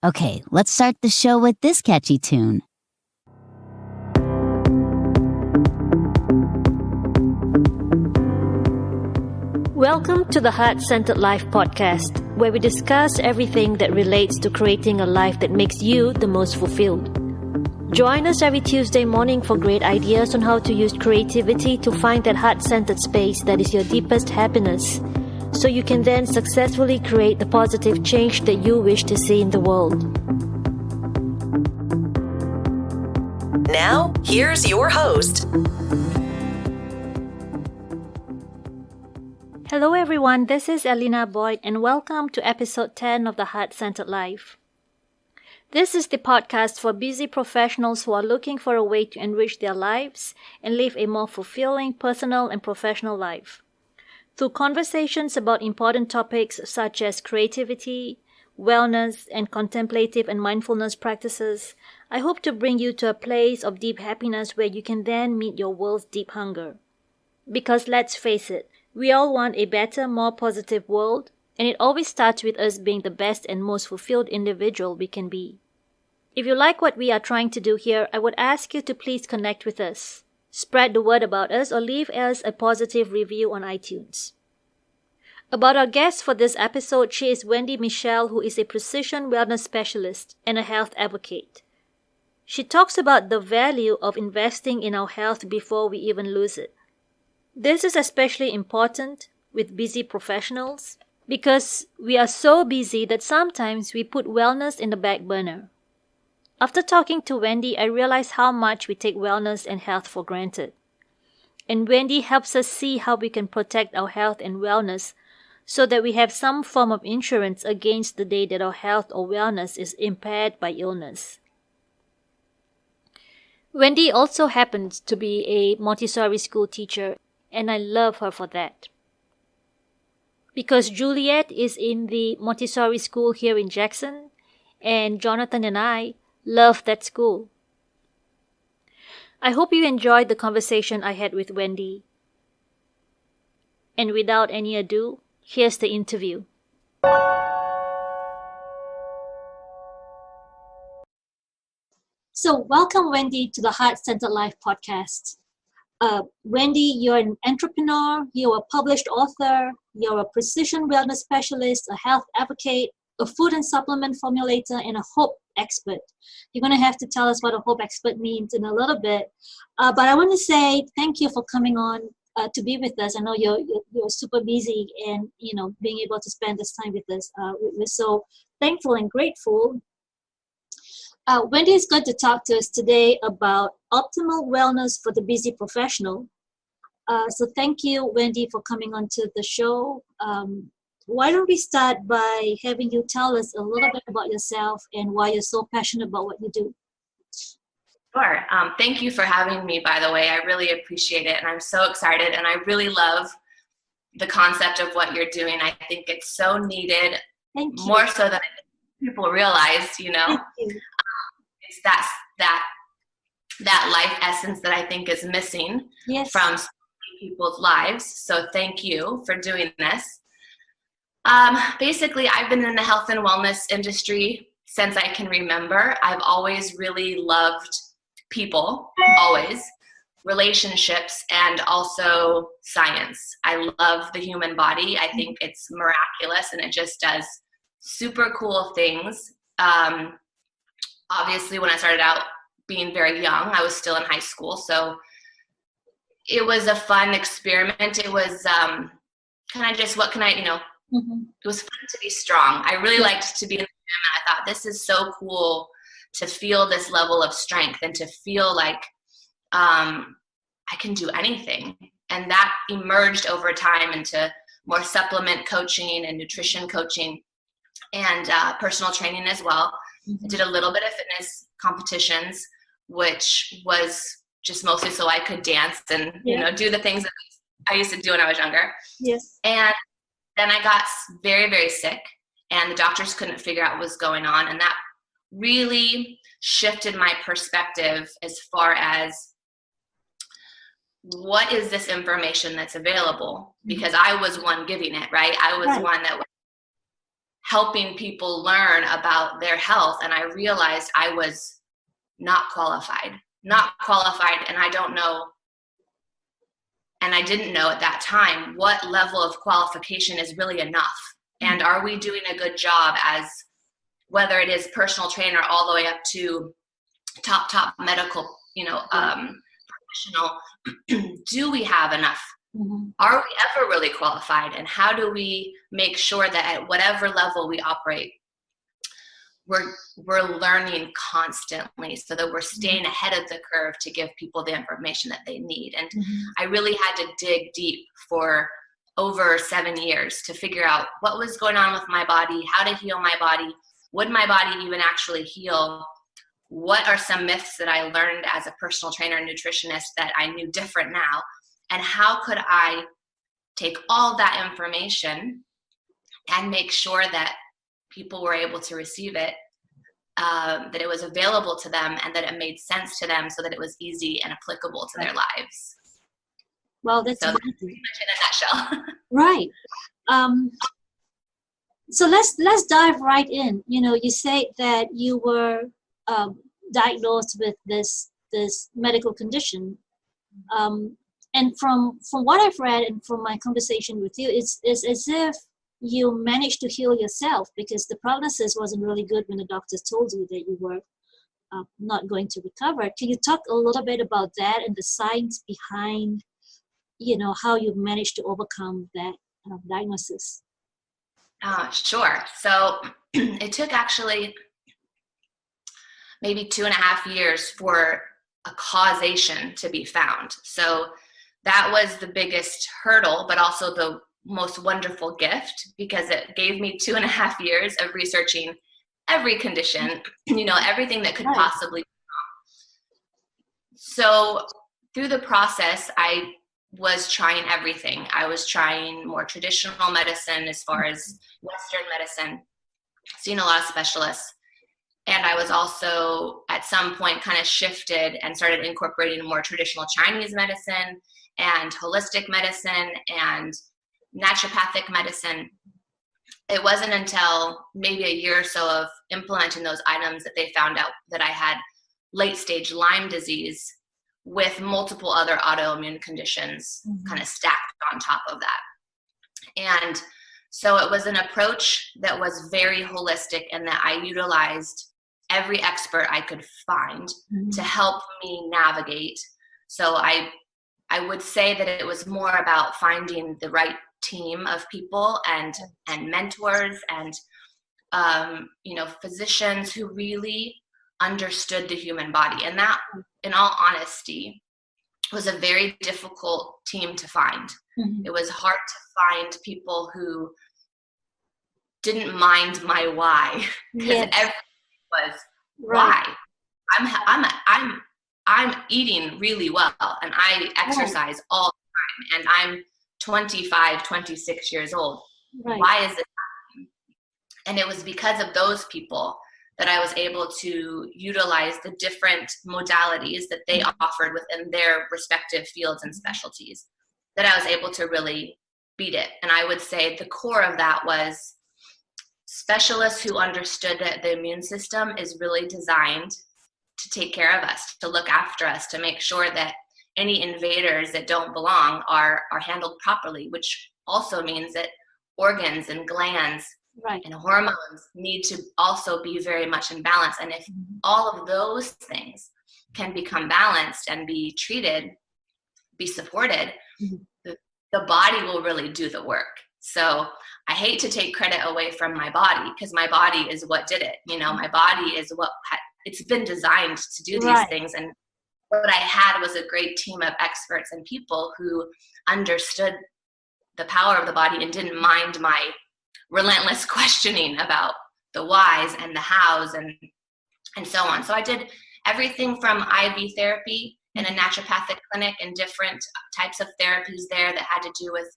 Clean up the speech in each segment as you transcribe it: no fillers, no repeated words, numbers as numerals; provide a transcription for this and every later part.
Okay, let's start the show with this catchy tune. Welcome to the Heart-Centered Life podcast, where we discuss everything that relates to creating a life that makes you the most fulfilled. Join us every Tuesday morning for great ideas on how to use creativity to find that heart-centered space that is your deepest happiness, so you can then successfully create the positive change that you wish to see in the world. Now, here's your host. Hello everyone, this is Elena Boyd and welcome to episode 10 of the Heart-Centered Life. This is the podcast for busy professionals who are looking for a way to enrich their lives and live a more fulfilling personal and professional life. Through conversations about important topics such as creativity, wellness, and contemplative and mindfulness practices, I hope to bring you to a place of deep happiness where you can then meet your world's deep hunger. Because let's face it, we all want a better, more positive world, and it always starts with us being the best and most fulfilled individual we can be. If you like what we are trying to do here, I would ask you to please connect with us. Spread the word about us or leave us a positive review on iTunes. About our guest for this episode, she is Wendi Michelle, who is a precision wellness specialist and a health advocate. She talks about the value of investing in our health before we even lose it. This is especially important with busy professionals because we are so busy that sometimes we put wellness in the back burner. After talking to Wendi, I realized how much we take wellness and health for granted. And Wendi helps us see how we can protect our health and wellness so that we have some form of insurance against the day that our health or wellness is impaired by illness. Wendi also happens to be a Montessori school teacher, and I love her for that. Because Juliet is in the Montessori school here in Jackson, and Jonathan and I love that school. I hope you enjoyed the conversation I had with Wendi. And without any ado, here's the interview. So welcome, Wendi, to the Heart-Centered Life podcast. Wendi, you're an entrepreneur, you're a published author, you're a precision wellness specialist, a health advocate, a food and supplement formulator, and a hope expert. You're going to have to tell us what a hope expert means in a little bit. But I want to say thank you for coming on to be with us. I know you're super busy, and being able to spend this time with us, we're so thankful and grateful. Wendi is going to talk to us today about optimal wellness for the busy professional. So thank you, Wendi, for coming onto the show. Why don't we start by having you tell us a little bit about yourself and why you're so passionate about what you do? Sure. Thank you for having me, by the way. I really appreciate it, and I'm so excited, and I really love the concept of what you're doing. I think it's so needed, Thank you. more so than people realize, Thank you. It's that life essence that I think is missing Yes. from so many people's lives. So thank you for doing this. Basically, I've been in the health and wellness industry since I can remember. I've always really loved people, always, relationships, and also science. I love the human body. I think it's miraculous, and it just does super cool things. Obviously, when I started out being very young, I was still in high school, so it was a fun experiment. It was it was fun to be strong. I really liked to be in the gym, and I thought, this is so cool to feel this level of strength and to feel like I can do anything. And that emerged over time into more supplement coaching and nutrition coaching and personal training as well. I did a little bit of fitness competitions, which was just mostly so I could dance and do the things that I used to do when I was younger. Yes. And then I got very, very sick, and the doctors couldn't figure out what was going on, and that really shifted my perspective as far as what is this information that's available, because I was one giving it, right? I was one that was helping people learn about their health. And I realized I was not qualified, and I don't know. And I didn't know at that time what level of qualification is really enough. And are we doing a good job as, whether it is personal trainer all the way up to top medical, professional, do we have enough? Are we ever really qualified? And how do we make sure that at whatever level we operate, we're learning constantly, so that we're staying ahead of the curve to give people the information that they need? And I really had to dig deep for over 7 years to figure out what was going on with my body, how to heal my body. Would my body even actually heal? What are some myths that I learned as a personal trainer and nutritionist that I knew different now? And how could I take all that information and make sure that people were able to receive it, that it was available to them, and that it made sense to them, so that it was easy and applicable to their lives? Well, that's pretty much in a nutshell. Right. So let's dive right in. You say that you were diagnosed with this medical condition, and from what I've read and from my conversation with you, it's as if you managed to heal yourself, because the prognosis wasn't really good when the doctors told you that you were not going to recover. Can you talk a little bit about that and the science behind, how you managed to overcome that diagnosis? Sure. So it took actually maybe 2.5 years for a causation to be found. So that was the biggest hurdle, but also the most wonderful gift, because it gave me 2.5 years of researching every condition, everything that could possibly be wrong. So through the process, I was trying everything. I was trying more traditional medicine as far as Western medicine, seeing a lot of specialists. And I was also at some point kind of shifted and started incorporating more traditional Chinese medicine and holistic medicine and naturopathic medicine. It wasn't until maybe a year or so of implementing those items that they found out that I had late stage Lyme disease with multiple other autoimmune conditions kind of stacked on top of that. And so it was an approach that was very holistic, in that I utilized every expert I could find to help me navigate. So I would say that it was more about finding the right team of people and mentors and physicians who really understood the human body. And that, in all honesty, was a very difficult team to find. It was hard to find people who didn't mind my why, because everything was why. I'm eating really well, and I exercise all the time, and I'm 25, 26 years old. Why is it happening? And it was because of those people that I was able to utilize the different modalities that they offered within their respective fields and specialties, that I was able to really beat it. And I would say the core of that was specialists who understood that the immune system is really designed to take care of us, to look after us, to make sure that any invaders that don't belong are handled properly, which also means that organs and glands and hormones need to also be very much in balance. And if all of those things can become balanced and be treated, be supported, the body will really do the work. So I hate to take credit away from my body, because my body is what did it. My body is what it's been designed to do these things. And what I had was a great team of experts and people who understood the power of the body and didn't mind my relentless questioning about the whys and the hows and so on. So I did everything from IV therapy in a naturopathic clinic and different types of therapies there that had to do with,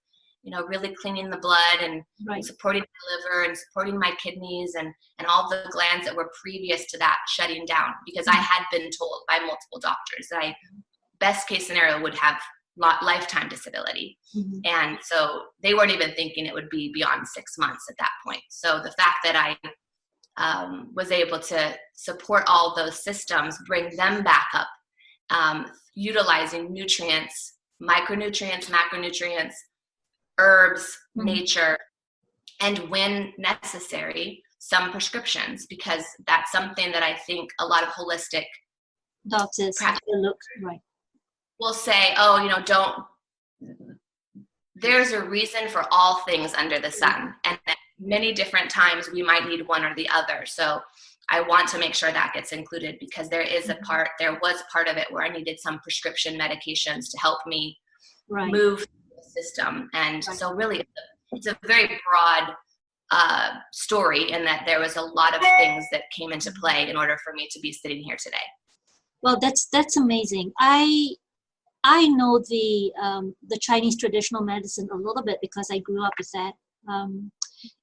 really cleaning the blood and supporting the liver and supporting my kidneys and all the glands that were previous to that shutting down, because I had been told by multiple doctors that best case scenario would have lifetime disability. And so they weren't even thinking it would be beyond 6 months at that point. So the fact that I was able to support all those systems, bring them back up, utilizing nutrients, micronutrients, macronutrients, herbs, nature, and when necessary, some prescriptions, because that's something that I think a lot of holistic doctors will say, there's a reason for all things under the sun. And at many different times we might need one or the other. So I want to make sure that gets included, because there was part of it where I needed some prescription medications to help me move the system. And so really it's a very broad story, in that there was a lot of things that came into play in order for me to be sitting here today. Well, that's amazing. I know the Chinese traditional medicine a little bit because I grew up with that, and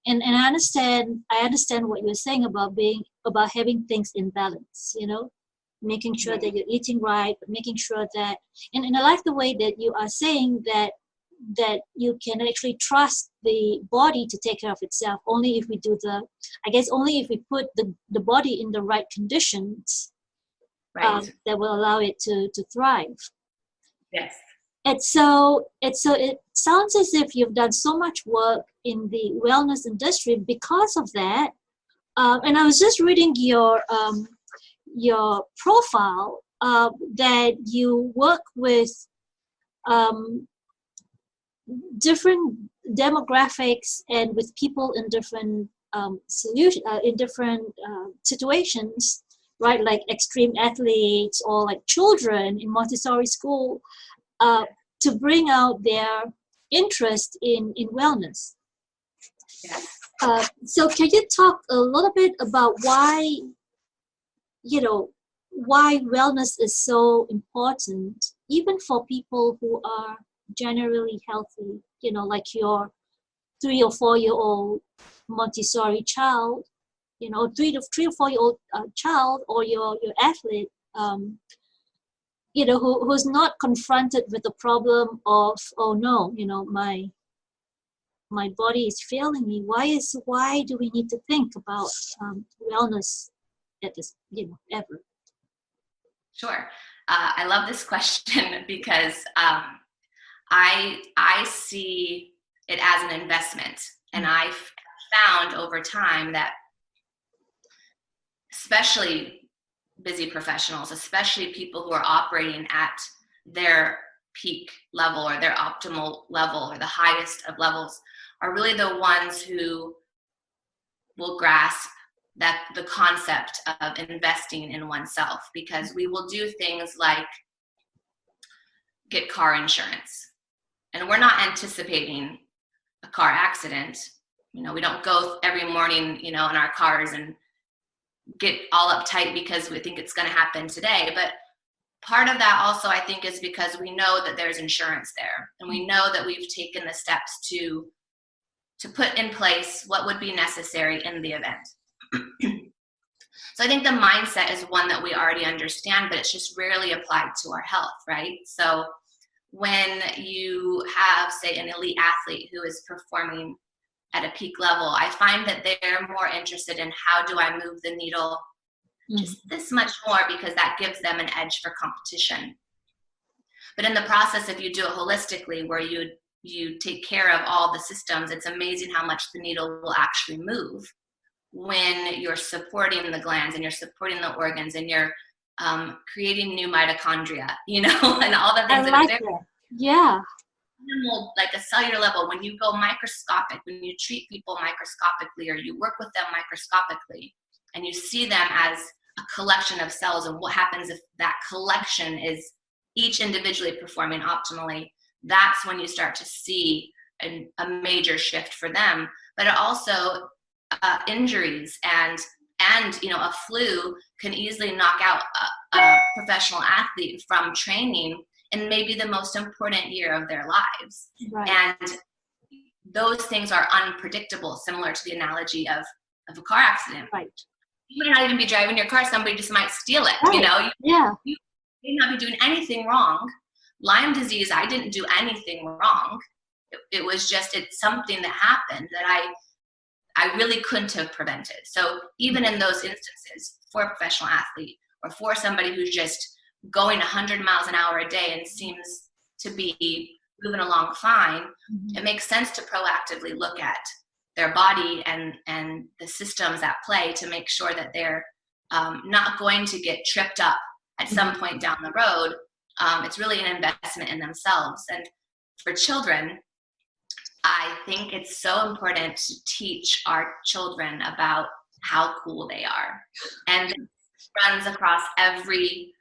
I understand what you're saying about having things in balance. Making sure that you're eating right, but making sure that, and I like the way that you are saying that you can actually trust the body to take care of itself. Only if we put the body in the right conditions, that will allow it to thrive. Yes. And so it sounds as if you've done so much work in the wellness industry because of that. And I was just reading your profile, that you work with different demographics and with people in different situations, right? Like extreme athletes or like children in Montessori school, to bring out their interest in wellness. Yes. So can you talk a little bit about why wellness is so important, even for people who are generally healthy, like your 3 or 4 year old Montessori child, 3 or 4 year old child, or your athlete, who's not confronted with the problem of, oh no, my body is failing me. Why do we need to think about wellness at this, ever? Sure. I love this question because I see it as an investment. And I've found over time that especially busy professionals, especially people who are operating at their peak level or their optimal level or the highest of levels, are really the ones who will grasp that the concept of investing in oneself, because we will do things like get car insurance, and we're not anticipating a car accident. We don't go every morning, in our cars and get all uptight because we think it's going to happen today. But part of that also, I think, is because we know that there's insurance there, and we know that we've taken the steps to put in place what would be necessary in the event. So I think the mindset is one that we already understand, but it's just rarely applied to our health, right? So when you have, say, an elite athlete who is performing at a peak level, I find that they're more interested in how do I move the needle just this much more, because that gives them an edge for competition. But in the process, if you do it holistically, where you take care of all the systems, it's amazing how much the needle will actually move when you're supporting the glands and you're supporting the organs and you're creating new mitochondria, and all the things I like that are that. Yeah. minimal, like a cellular level. When you go microscopic, when you treat people microscopically, or you work with them microscopically, and you see them as a collection of cells, and what happens if that collection is each individually performing optimally, that's when you start to see a major shift for them. But it also injuries and a flu can easily knock out a professional athlete from training in maybe the most important year of their lives. Right. And those things are unpredictable, similar to the analogy of a car accident. Right. You might not even be driving your car, somebody just might steal it. Right. You may not be doing anything wrong, Lyme disease, I didn't do anything wrong. It was just, it's something that happened that I really couldn't have prevented. So even in those instances, for a professional athlete or for somebody who's just going 100 miles an hour a day and seems to be moving along fine, it makes sense to proactively look at their body and the systems at play to make sure that they're not going to get tripped up at some point down the road. It's really an investment in themselves. And for children, I think it's so important to teach our children about how cool they are. And it runs across every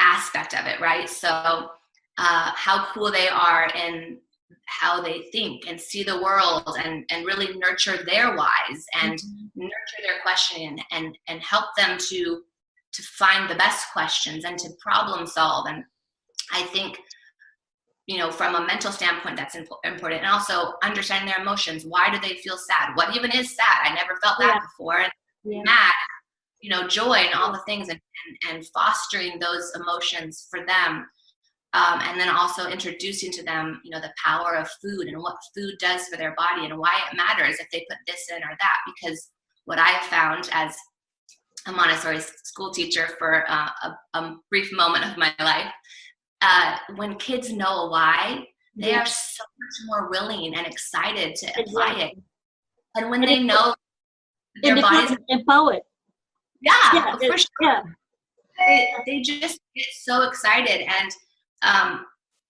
aspect of it, right? So how cool they are in how they think and see the world, and really nurture their whys and nurture their questioning and help them to find the best questions and to problem solve. And I think, from a mental standpoint, that's important. And also understanding their emotions. Why do they feel sad? What even is sad? I never felt that before. And mad, joy and all the things, and fostering those emotions for them. And then also introducing to them, the power of food and what food does for their body and why it matters if they put this in or that. Because what I have found as a Montessori school teacher for a brief moment of my life, when kids know a why, they are so much more willing and excited to apply it. And when they know their bodies empowered. For sure. They just get so excited. And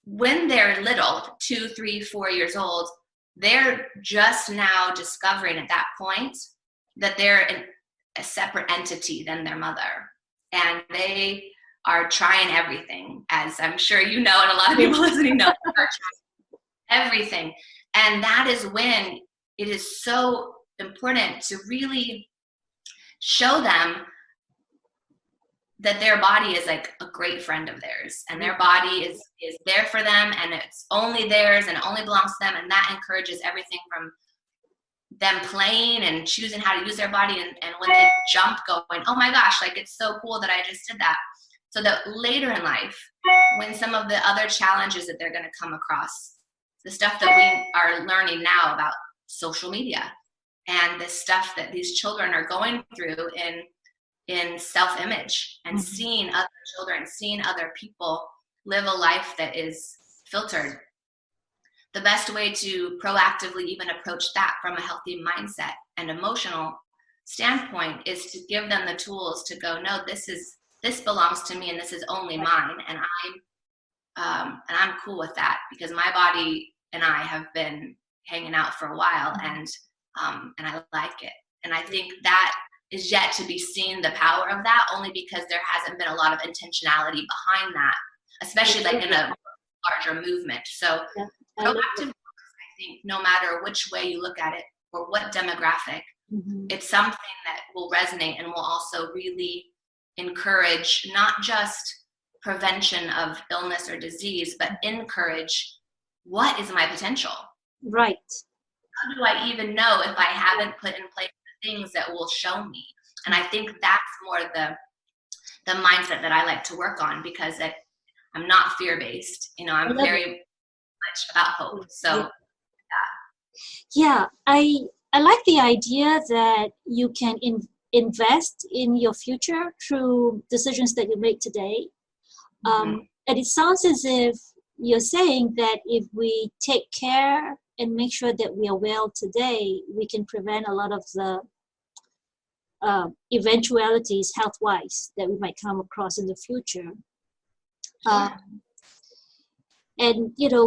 when they're little, 2, 3, 4 years old, they're just now discovering at that point that they're a separate entity than their mother. And they are trying everything, as I'm sure you know, and a lot of people listening know, are trying everything. And that is when it is so important to really show them that their body is like a great friend of theirs, and their body is there for them, and it's only theirs and it only belongs to them. And that encourages everything from them playing and choosing how to use their body, and when they jump, going, oh my gosh, like it's so cool that I just did that. So that later in life, when some of the other challenges that they're going to come across, the stuff that we are learning now about social media and the stuff that these children are going through in self-image and seeing other children, seeing other people live a life that is filtered. The best way to proactively even approach that from a healthy mindset and emotional standpoint is to give them the tools to go, no, this belongs to me and this is only mine, and I'm cool with that because my body and I have been hanging out for a while, and I like it. And I think that is yet to be seen, the power of that, only because there hasn't been a lot of intentionality behind that, especially like in a larger movement. So proactive work, I think, no matter which way you look at it or what demographic, it's something that will resonate and will also really encourage not just prevention of illness or disease, but encourage what is my potential. Right. How do I even know if I haven't put in place the things that will show me? And I think that's more the mindset that I like to work on, because I'm not fear-based. I'm very much about hope. So I like the idea that you can invest in your future through decisions that you make today. And it sounds as if you're saying that if we take care and make sure that we are well today, we can prevent a lot of the eventualities health-wise that we might come across in the future. And in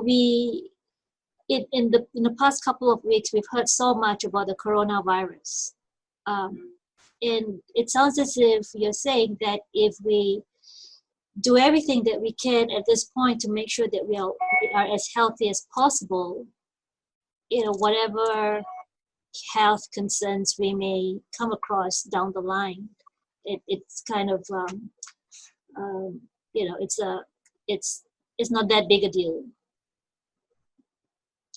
the past couple of weeks, we've heard so much about the coronavirus. And it sounds as if you're saying that if we do everything that we can at this point to make sure that we are as healthy as possible, whatever health concerns we may come across down the line, it's kind of it's not that big a deal.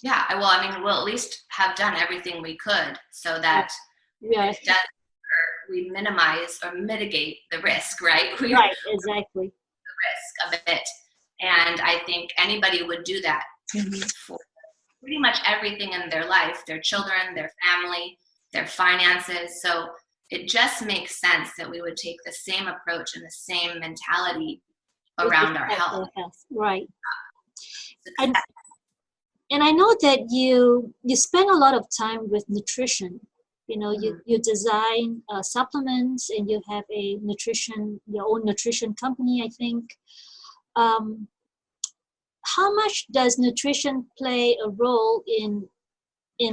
Yeah, well, I mean, we'll at least have done everything we could so that if it does occur, we minimize or mitigate the risk, right? Right, exactly. The risk of it. And I think anybody would do that for pretty much everything in their life, their children, their family, their finances. So it just makes sense that we would take the same approach and the same mentality around our health. Right. And I know that you spend a lot of time with nutrition. You know, you design supplements, and you have your own nutrition company, I think. How much does nutrition play a role in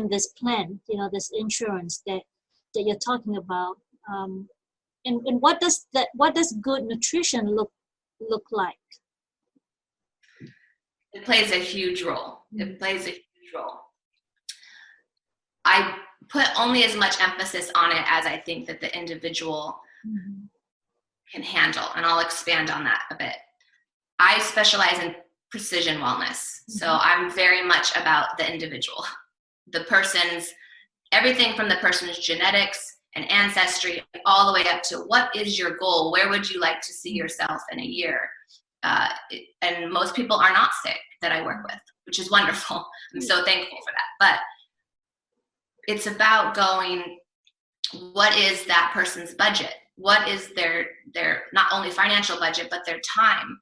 this plan, you know, this insurance that you're talking about? And what does good nutrition look like? It plays a huge role. It plays a huge role. I put only as much emphasis on it as I think that the individual can handle, and I'll expand on that a bit. I specialize in precision wellness, so I'm very much about the individual, everything from the person's genetics and ancestry all the way up to what is your goal? Where would you like to see yourself in a year? And most people are not sick that I work with, which is wonderful. I'm so thankful for that. But it's about going, what is that person's budget? What is their not only financial budget, but their time?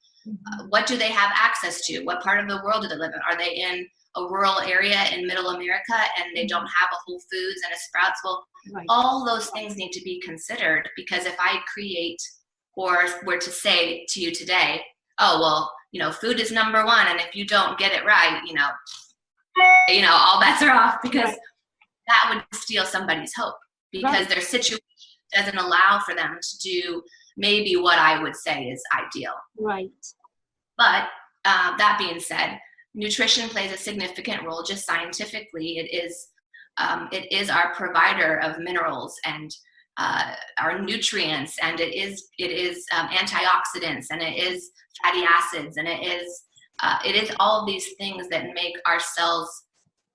What do they have access to? What part of the world do they live in? Are they in a rural area in middle America and they don't have a Whole Foods and a Sprouts? Well, all those things need to be considered, because if I create or were to say to you today, oh, well, you know, food is number one, and if you don't get it right, you know, all bets are off, because that would steal somebody's hope, because their situation doesn't allow for them to do maybe what I would say is ideal. Right. But that being said, nutrition plays a significant role. Just scientifically, it is our provider of minerals and our nutrients, and it is antioxidants, and it is fatty acids, and it is all of these things that make our cells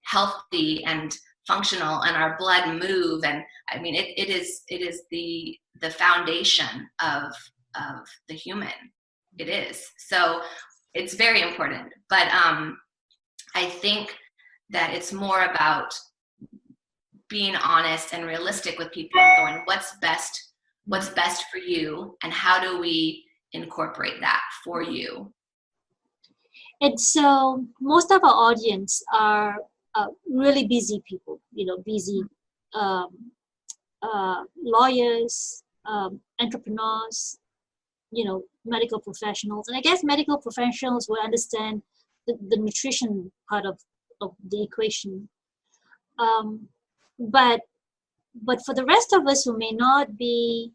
healthy and functional, and our blood move. And I mean, it is the foundation of the human. It is. So it's very important. But I think that it's more about being honest and realistic with people and going, what's best for you, and how do we incorporate that for you? And so most of our audience are really busy people, you know, busy lawyers, entrepreneurs, you know, medical professionals. And I guess medical professionals will understand the nutrition part of the equation. But for the rest of us who may not be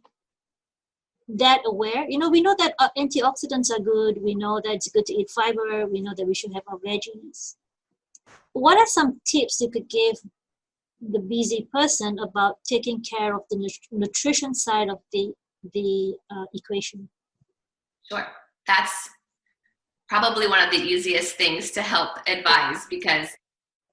that aware, you know, we know that antioxidants are good. We know that it's good to eat fiber. We know that we should have our veggies. What are some tips you could give the busy person about taking care of the nutrition side of the equation? Sure. That's probably one of the easiest things to help advise, because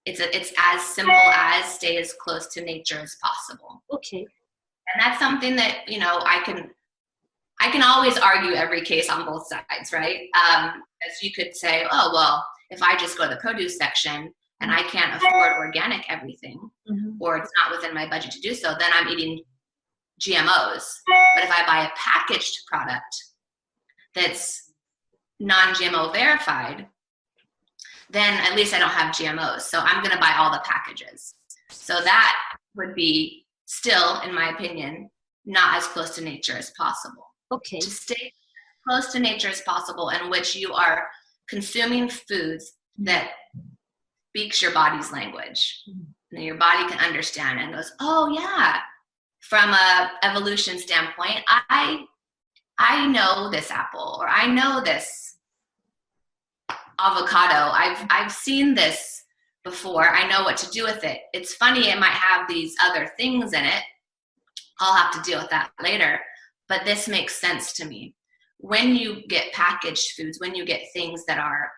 it's as simple as stay as close to nature as possible. Okay. And that's something that, you know, I can always argue every case on both sides, right? As you could say, oh, well, if I just go to the produce section and I can't afford organic everything, or it's not within my budget to do so, then I'm eating GMOs. But if I buy a packaged product that's non-GMO verified, then at least I don't have GMOs. So I'm going to buy all the packages. So that would be still, in my opinion, not as close to nature as possible. Okay. To stay close to nature as possible, in which you are consuming foods that speaks your body's language. And your body can understand and goes, oh yeah, from a evolution standpoint, I know this apple, or I know this avocado. I've seen this before. I know what to do with it. It's funny, it might have these other things in it. I'll have to deal with that later. But this makes sense to me. When you get packaged foods, when you get things that are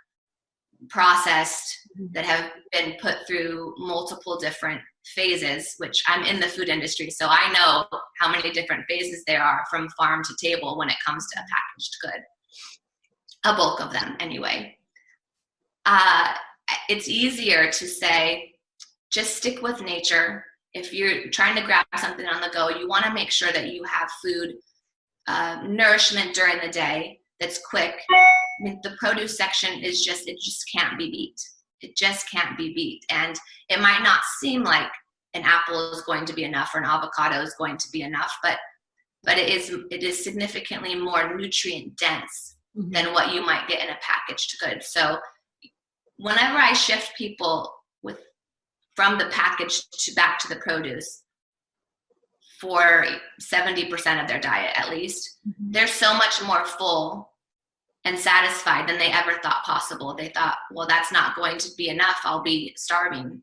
processed, that have been put through multiple different phases, which I'm in the food industry, so I know how many different phases there are from farm to table when it comes to a packaged good. a bulk of them anyway. It's easier to say, just stick with nature. If you're trying to grab something on the go, you want to make sure that you have food, nourishment during the day that's quick. I mean, the produce section it just can't be beat. It just can't be beat. And it might not seem like an apple is going to be enough or an avocado is going to be enough, but it is significantly more nutrient dense than what you might get in a packaged good. So whenever I shift people from the package back to the produce for 70% of their diet at least, they're so much more full and satisfied than they ever thought possible. They thought, well, that's not going to be enough. I'll be starving.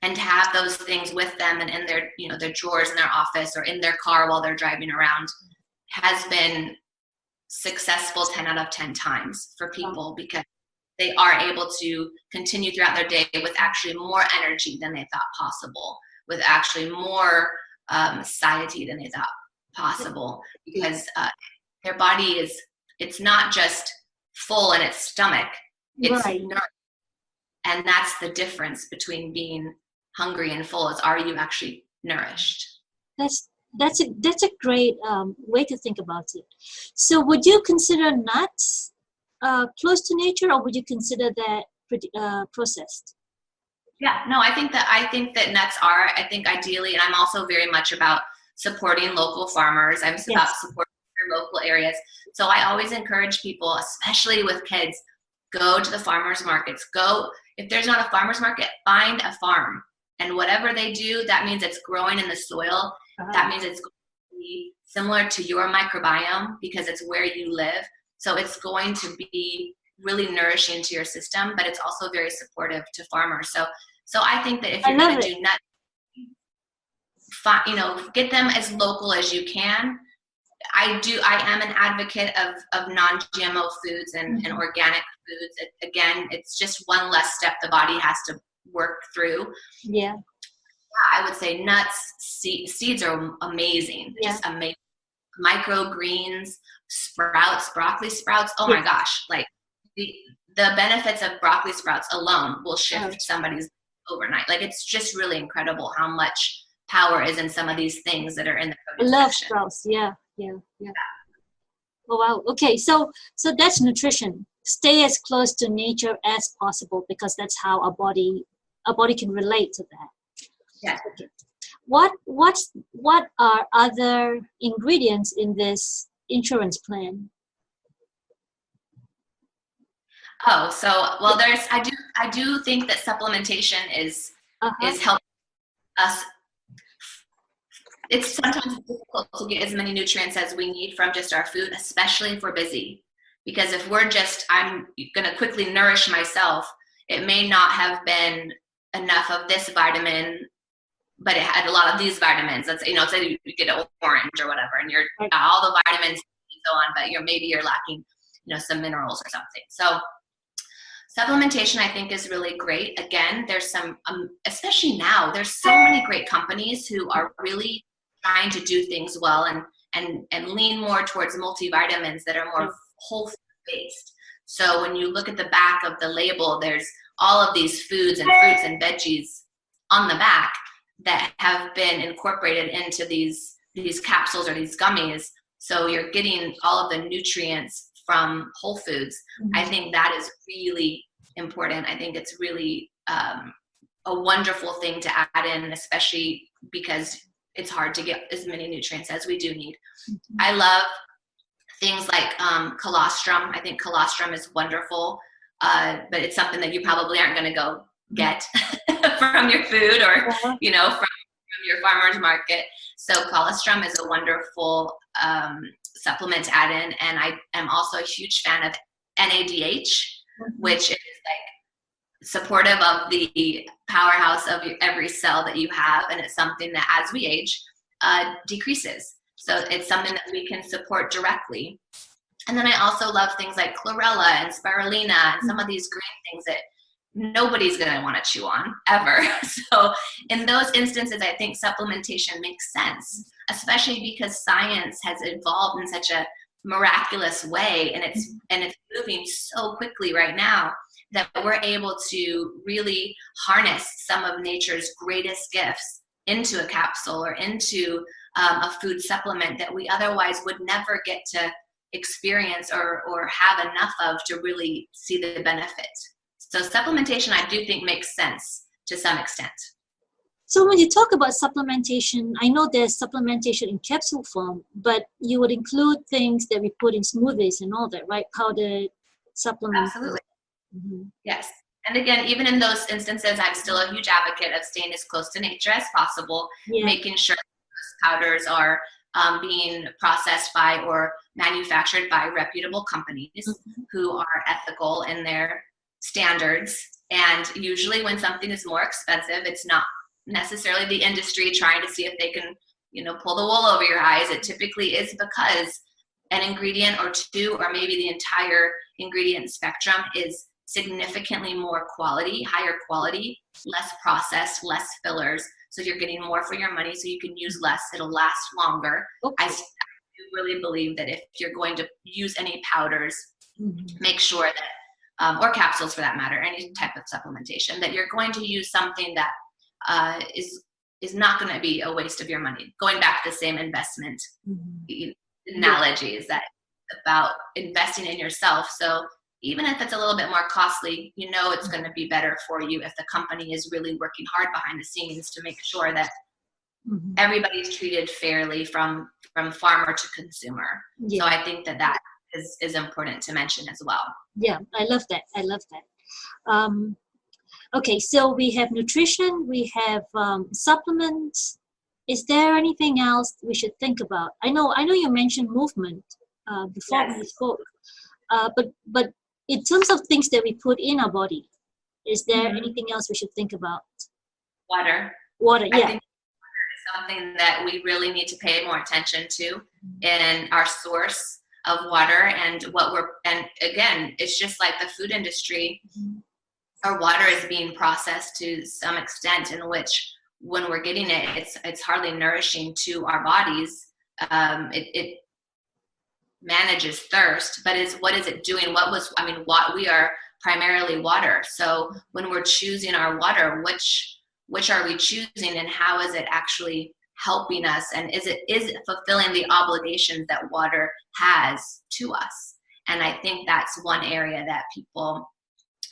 And to have those things with them and in their, their drawers in their office or in their car while they're driving around has been successful 10 out of 10 times for people, because they are able to continue throughout their day with actually more energy than they thought possible, with actually more satiety than they thought possible, because their body it's not just full in its stomach, it's not. And that's the difference between being hungry and full, is are you actually nourished? That's a great way to think about it. So would you consider nuts close to nature, or would you consider that processed? Yeah, no, I think that nuts are, I think ideally, and I'm also very much about supporting local farmers. I'm about supporting your local areas. So I always encourage people, especially with kids, go to the farmers markets. If there's not a farmers market, find a farm. And whatever they do, that means it's growing in the soil. That means it's going to be similar to your microbiome because it's where you live. So it's going to be really nourishing to your system, but it's also very supportive to farmers. So I think that if you're going to do nuts, get them as local as you can. I am an advocate of non-GMO foods and organic foods. Again, it's just one less step the body has to work through. Yeah. I would say nuts, seeds are amazing. Yeah. Just amazing. Microgreens, sprouts, broccoli sprouts. Oh my gosh. Like the benefits of broccoli sprouts alone will shift somebody's overnight. Like it's just really incredible how much power is in some of these things that are in the produce I love section. sprouts. Yeah. Oh wow. Okay, so that's nutrition. Stay as close to nature as possible, because that's how our body can relate to that. Yeah. Okay. What are other ingredients in this insurance plan? Oh, so well, I do think that supplementation is helping us. It's sometimes difficult to get as many nutrients as we need from just our food, especially if we're busy. Because if I'm going to quickly nourish myself, it may not have been enough of this vitamin, but it had a lot of these vitamins. Let's say, say you get an orange or whatever, and you're all the vitamins and so on, but maybe you're lacking, some minerals or something. So supplementation, I think, is really great. Again, there's some, especially now, there's so many great companies who are really trying to do things well and lean more towards multivitamins that are more whole food based. So when you look at the back of the label, there's all of these foods and fruits and veggies on the back that have been incorporated into these capsules or these gummies. So you're getting all of the nutrients from whole foods. I think that is really important. I think it's really a wonderful thing to add in, especially because it's hard to get as many nutrients as we do need. I love things like colostrum. I think colostrum is wonderful, but it's something that you probably aren't going to go get from your food or from your farmer's market. So colostrum is a wonderful supplement to add in, and I am also a huge fan of NADH, which is like supportive of the powerhouse of every cell that you have, and it's something that as we age decreases. So it's something that we can support directly. And then I also love things like chlorella and spirulina and some of these green things that nobody's going to want to chew on ever. So in those instances, I think supplementation makes sense, especially because science has evolved in such a miraculous way, and it's moving so quickly right now that we're able to really harness some of nature's greatest gifts into a capsule or into a food supplement that we otherwise would never get to experience or have enough of to really see the benefit. So supplementation, I do think, makes sense to some extent. So when you talk about supplementation, I know there's supplementation in capsule form, but you would include things that we put in smoothies and all that, right? Powdered supplements. Absolutely. Mm-hmm. Yes. And again, even in those instances, I'm still a huge advocate of staying as close to nature as possible, making sure that those powders are being processed by or manufactured by reputable companies who are ethical in their standards. And usually when something is more expensive, it's not necessarily the industry trying to see if they can, pull the wool over your eyes. It typically is because an ingredient or two, or maybe the entire ingredient spectrum, is significantly more quality, higher quality, less processed, less fillers. So you're getting more for your money, so you can use less. It'll last longer. Okay. I do really believe that if you're going to use any powders, make sure that, or capsules for that matter, any type of supplementation, that you're going to use something that is not going to be a waste of your money. Going back to the same investment analogy, is that about investing in yourself. So even if it's a little bit more costly, it's going to be better for you if the company is really working hard behind the scenes to make sure that everybody's treated fairly from farmer to consumer. So I think that is important to mention as well. Yeah, I love that. Okay, so we have nutrition, we have supplements. Is there anything else we should think about? I know you mentioned movement before we spoke, but in terms of things that we put in our body, is there anything else we should think about? Water, yeah. I think water is something that we really need to pay more attention to in our source of water, and and again, it's just like the food industry. Our water is being processed to some extent in which, when we're getting it, it's hardly nourishing to our bodies. It manages thirst, but what is it doing? We are primarily water. So when we're choosing our water, which are we choosing, and how is it actually helping us? And is it fulfilling the obligations that water has to us? And I think that's one area that people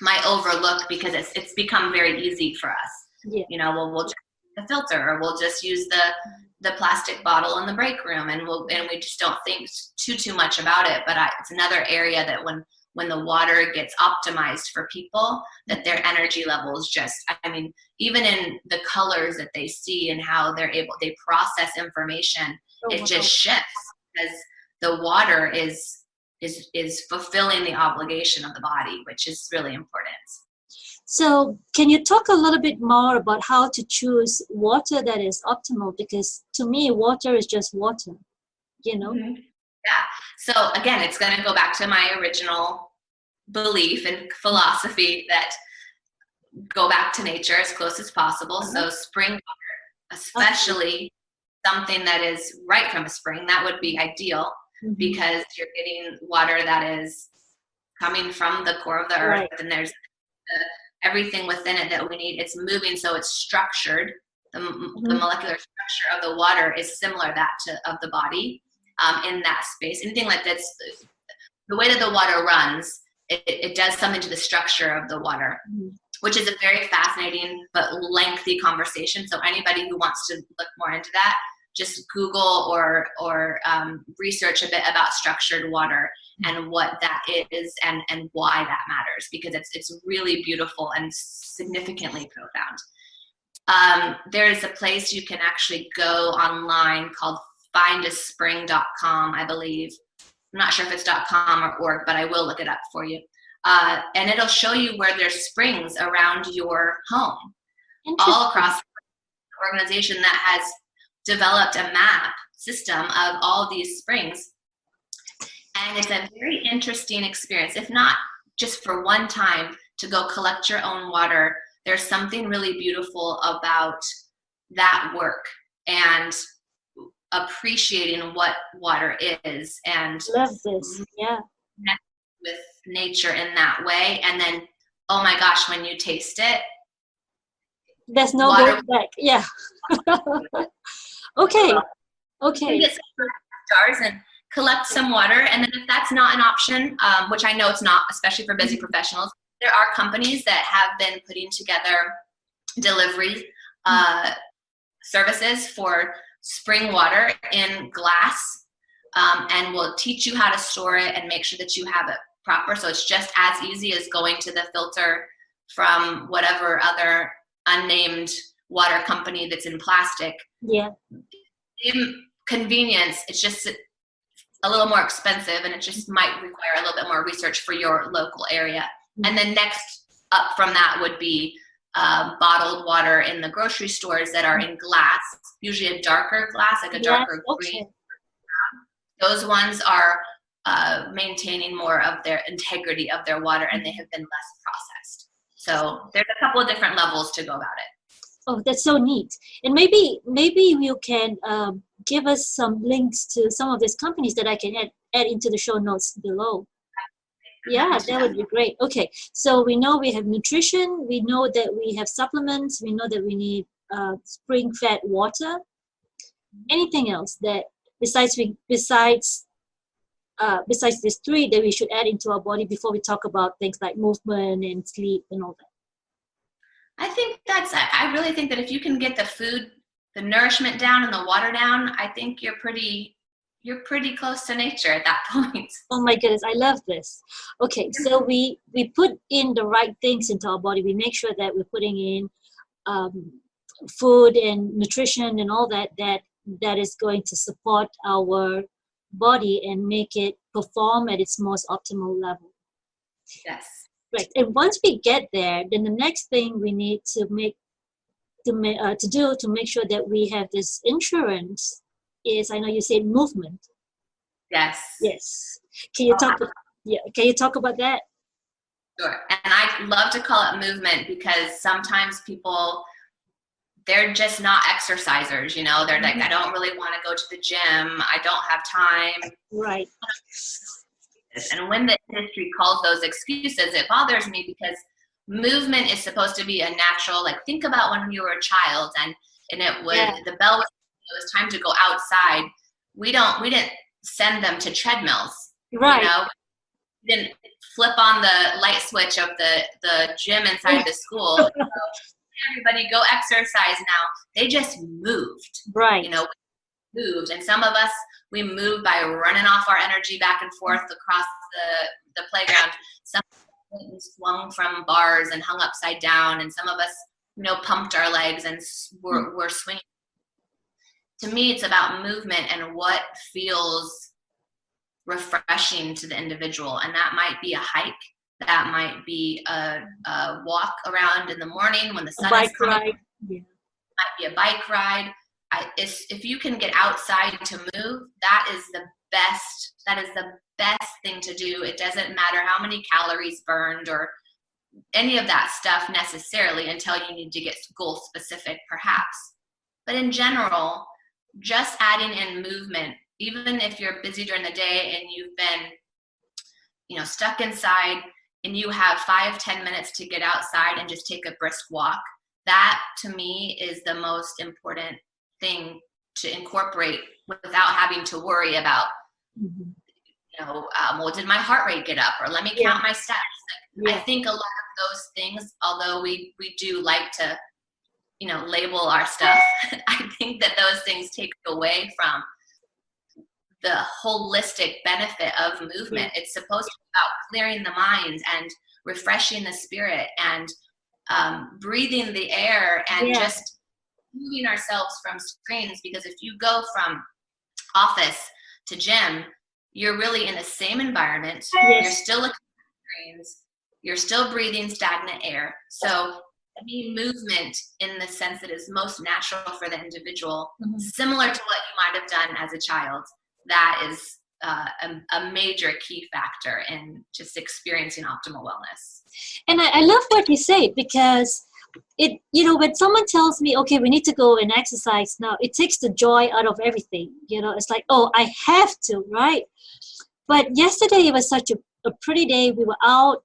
might overlook, because it's become very easy for us. We'll just use the filter, or we'll just use the plastic bottle in the break room, and we just don't think too much about it. But it's another area that when the water gets optimized for people, that their energy levels even in the colors that they see and how they process information, just shifts, because the water is fulfilling the obligation of the body, which is really important. So can you talk a little bit more about how to choose water that is optimal? Because to me, water is just water, Yeah. So again, it's going to go back to my original belief and philosophy that go back to nature as close as possible. So spring water, especially something that is right from a spring, that would be ideal. Because you're getting water that is coming from the core of the earth, and there's everything within it that we need. It's moving, so it's structured. The molecular structure of the water is similar of the body in that space. Anything like that's the way that the water runs, it does something to the structure of the water, which is a very fascinating but lengthy conversation. So anybody who wants to look more into that, just Google or research a bit about structured water and what that is and why that matters, because it's really beautiful and significantly profound. There's a place you can actually go online called findaspring.com, I believe. I'm not sure if it's .com or .org, but I will look it up for you. And it'll show you where there's springs around your home, all across the organization that has developed a map system of all these springs. And it's a very interesting experience, if not just for one time to go collect your own water. There's something really beautiful about that work. And appreciating what water is and Love this. Yeah. connect with nature in that way. And then, oh my gosh, when you taste it, There's no water going back. Yeah. Okay. Okay. get some jars and collect some water. And then if that's not an option, which I know it's not, especially for busy professionals, there are companies that have been putting together delivery services for spring water in glass, and will teach you how to store it and make sure that you have it proper. So it's just as easy as going to the filter from whatever other unnamed water company that's in plastic. Yeah. In convenience, it's just a little more expensive, and it just might require a little bit more research for your local area. And then next up from that would be bottled water in the grocery stores that are in glass, usually a darker glass, like a darker green. Those ones are maintaining more of their integrity of their water, and they have been less processed. So there's a couple of different levels to go about it. Oh, that's so neat. And maybe you can give us some links to some of these companies that I can add into the show notes below. Yeah, that would be great. Okay, so we know we have nutrition. We know that we have supplements. We know that we need spring-fed water. Anything else that besides these three that we should add into our body before we talk about things like movement and sleep and all that? I really think that if you can get the food, the nourishment down and the water down, I think you're pretty close to nature at that point. Oh my goodness, I love this. Okay, so we put in the right things into our body. We make sure that we're putting in food and nutrition and all that is going to support our body and make it perform at its most optimal level. Yes. Right. And once we get there, then the next thing we need to make sure that we have this insurance is, I know you said movement. Yes. Yes. Can you talk about that? Sure. And I love to call it movement because sometimes people, they're just not exercisers, you know, they're like, I don't really want to go to the gym. I don't have time. Right. And when the industry calls those excuses, it bothers me because movement is supposed to be a natural, like think about when you were a child and it was, the bell was, it was time to go outside. We didn't send them to treadmills. Right. You know? We didn't flip on the light switch of the gym inside the school. So, everybody go exercise now. They just moved. Right. You know, moved. And some of us, we moved by running off our energy back and forth across the playground. Some of us swung from bars and hung upside down. And some of us, you know, pumped our legs and were swinging. To me, it's about movement and what feels refreshing to the individual. And that might be a hike. That might be a walk around in the morning when the sun is coming. Ride. Yeah. It might be a bike ride. If you can get outside to move, that is the best. That is the best thing to do. It doesn't matter how many calories burned or any of that stuff necessarily until you need to get goal specific, perhaps. But in general, just adding in movement, even if you're busy during the day and you've been, you know, stuck inside and you have 5-10 minutes to get outside and just take a brisk walk, that to me is the most important thing to incorporate without having to worry about, you know, well, did my heart rate get up? Or let me count my steps. Like, I think a lot of those things, although we do like to, you know, label our stuff, I think that those things take away from the holistic benefit of movement. It's supposed to be about clearing the mind and refreshing the spirit and breathing the air and just moving ourselves from screens. Because if you go from office to gym, you're really in the same environment. You're still looking at screens. You're still breathing stagnant air. So I mean, movement in the sense that is most natural for the individual, similar to what you might have done as a child. That is a major key factor in just experiencing optimal wellness. And I love what you say, because when someone tells me, okay, we need to go and exercise now, it takes the joy out of everything. It's like, oh, I have to, right? But yesterday it was such a pretty day. We were out,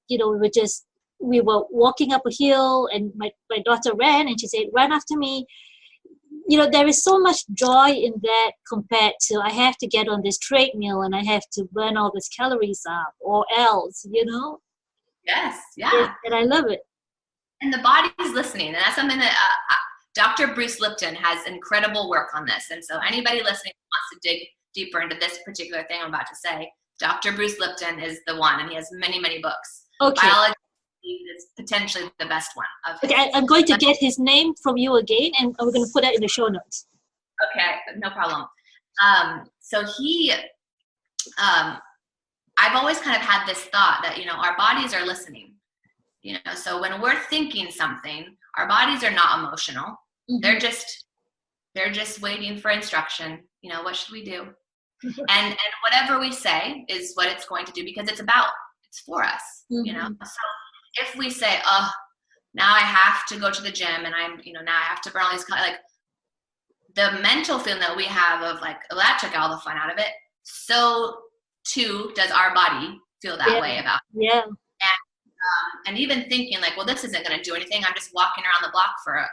we were walking up a hill, and my daughter ran, and she said, run after me. There is so much joy in that compared to I have to get on this treadmill and I have to burn all these calories up or else. Yes, yeah. And I love it. And the body's listening. And that's something that Dr. Bruce Lipton has incredible work on this. And so anybody listening who wants to dig deeper into this particular thing I'm about to say, Dr. Bruce Lipton is the one, and he has many, many books. Okay. Biology is potentially the best one. Okay, I'm going to get his name from you again, and we're going to put that in the show notes. Okay, no problem. So I've always kind of had this thought that, our bodies are listening. So when we're thinking something, our bodies are not emotional. Mm-hmm. They're just waiting for instruction. What should we do? and whatever we say is what it's going to do, because it's for us. Mm-hmm. So if we say, oh, now I have to go to the gym, and I'm, now I have to burn all these calories, like the mental feeling that we have of like, oh, that took all the fun out of it. So too does our body feel that way about it. Yeah. And even thinking like, well, this isn't going to do anything. I'm just walking around the block for,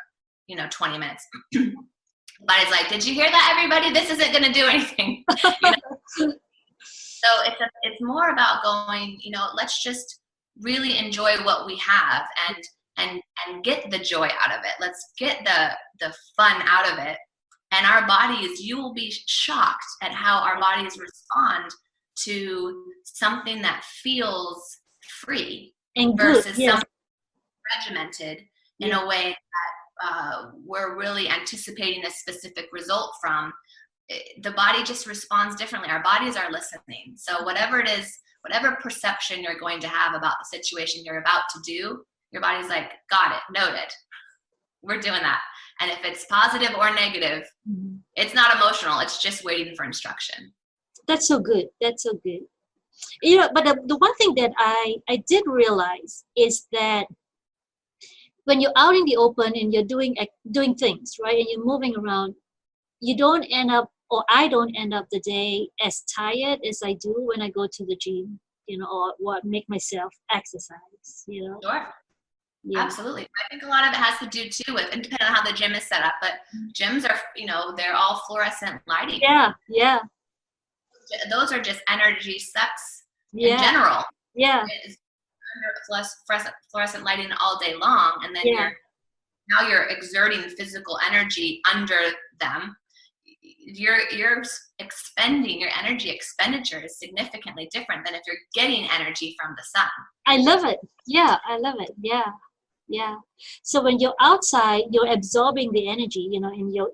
20 minutes. But it's like, did you hear that, everybody? This isn't going to do anything. So it's more about going, let's just really enjoy what we have and get the joy out of it. Let's get the fun out of it. And our bodies, you will be shocked at how our bodies respond to something that feels free and versus good, something regimented in a way that we're really anticipating a specific result from. The body just responds differently. Our bodies are listening. So whatever it is, whatever perception you're going to have about the situation you're about to do, your body's like, got it, noted. We're doing that. And if it's positive or negative, mm-hmm. It's not emotional. It's just waiting for instruction. That's so good. That's so good. But the one thing that I did realize is that when you're out in the open and you're doing things, right, and you're moving around, you don't end up, or I don't end up the day as tired as I do when I go to the gym, or make myself exercise, Sure. Yeah. Absolutely. I think a lot of it has to do too with, and depending on how the gym is set up, but gyms are, they're all fluorescent lighting. Yeah. Yeah. Those are just energy sucks in general. Yeah. It's under fluorescent lighting all day long, and then you're exerting physical energy under them. You're expending, your energy expenditure is significantly different than if you're getting energy from the sun. I love it. Yeah, I love it. Yeah. Yeah. So when you're outside, you're absorbing the energy, and you're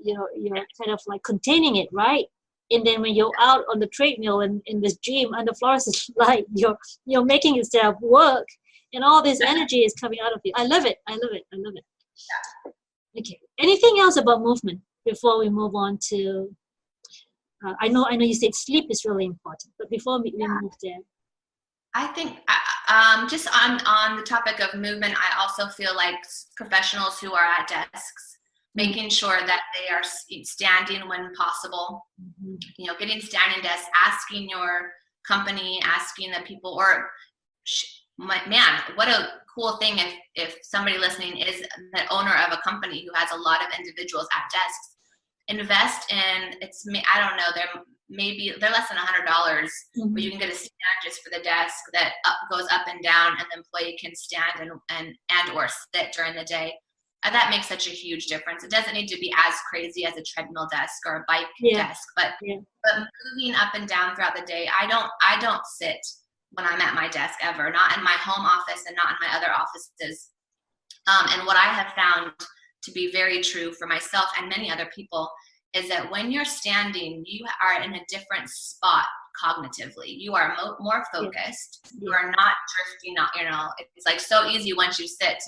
kind of like containing it, right? And then when you're out on the treadmill and in this gym under fluorescent light, you're making yourself work, and all this energy is coming out of you. I love it. I love it. I love it. Yeah. Okay. Anything else about movement before we move on to? I know you said sleep is really important, but before we move there, I think just on the topic of movement, I also feel like professionals who are at desks, making sure that they are standing when possible, mm-hmm. Getting standing desks, asking your company, asking the people, or man, what a cool thing if somebody listening is the owner of a company who has a lot of individuals at desks. Invest in, I don't know, they're less than $100, mm-hmm. but you can get a stand just for the desk that goes up and down, and the employee can stand and or sit during the day. And that makes such a huge difference. It doesn't need to be as crazy as a treadmill desk or a bike desk, but moving up and down throughout the day. I don't sit when I'm at my desk ever, not in my home office and not in my other offices. And what I have found to be very true for myself and many other people is that when you're standing, you are in a different spot cognitively. You are more focused. You are not drifting out, it's like so easy once you sit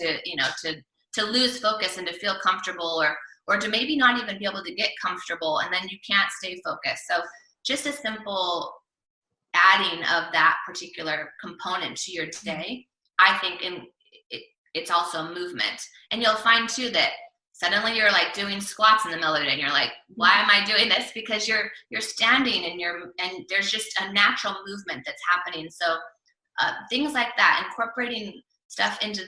to lose focus and to feel comfortable or to maybe not even be able to get comfortable, and then you can't stay focused. So just a simple adding of that particular component to your day, I think it's also movement. And you'll find too that suddenly you're like doing squats in the middle of it and you're like, why am I doing this? Because you're standing and there's just a natural movement that's happening. So things like that, incorporating stuff into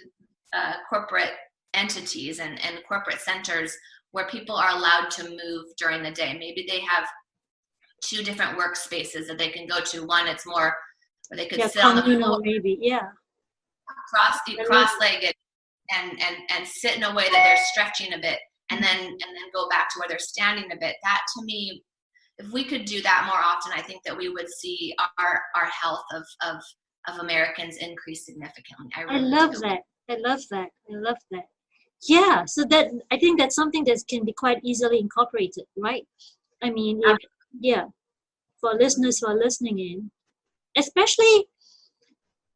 corporate entities and corporate centers where people are allowed to move during the day. Maybe they have 2 different workspaces that they can go to. One, it's more where they could sit on the floor, maybe, cross-legged, and sit in a way that they're stretching a bit, and then go back to where they're standing a bit. That, to me, if we could do that more often, I think that we would see our health of Americans increase significantly. I love that. Yeah, so that, I think that's something that can be quite easily incorporated, right? I mean, for listeners who are listening in, especially,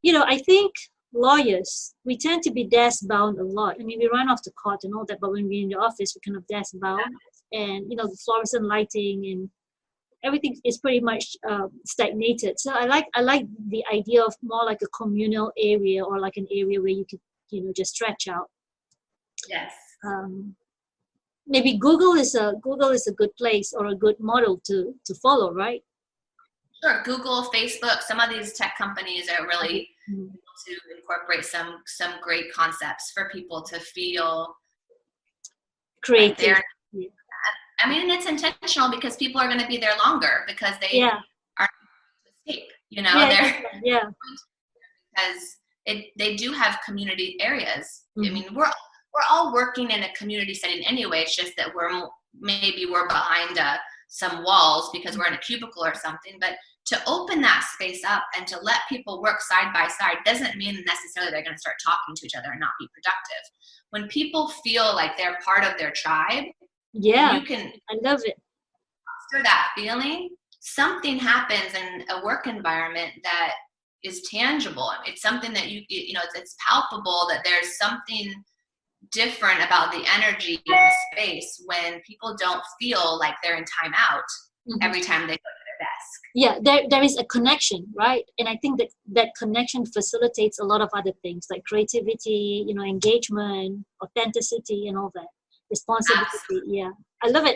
I think lawyers, we tend to be desk bound a lot. I mean, we run off the court and all that, but when we're in the office, we're kind of desk bound, and the fluorescent lighting and everything is pretty much stagnated. So I like the idea of more like a communal area, or like an area where you could just stretch out. Yes. Maybe Google is a good place or a good model to follow, right? Sure. Google, Facebook, some of these tech companies are really able to incorporate some great concepts for people to feel creative. Like I mean, it's intentional because people are going to be there longer because they are to escape. Because they do have community areas. I mean, we're all working in a community setting anyway. It's just that we're behind some walls because we're in a cubicle or something. But to open that space up and to let people work side by side doesn't mean necessarily they're going to start talking to each other and not be productive. When people feel like they're part of their tribe, I love it. After that feeling, something happens in a work environment that is tangible. It's something that it's palpable, that there's something different about the energy in the space when people don't feel like they're in timeout every time they go to their desk. Yeah, there is a connection, right? And I think that connection facilitates a lot of other things like creativity, engagement, authenticity, and all that. Responsibility. Absolutely. Yeah, I love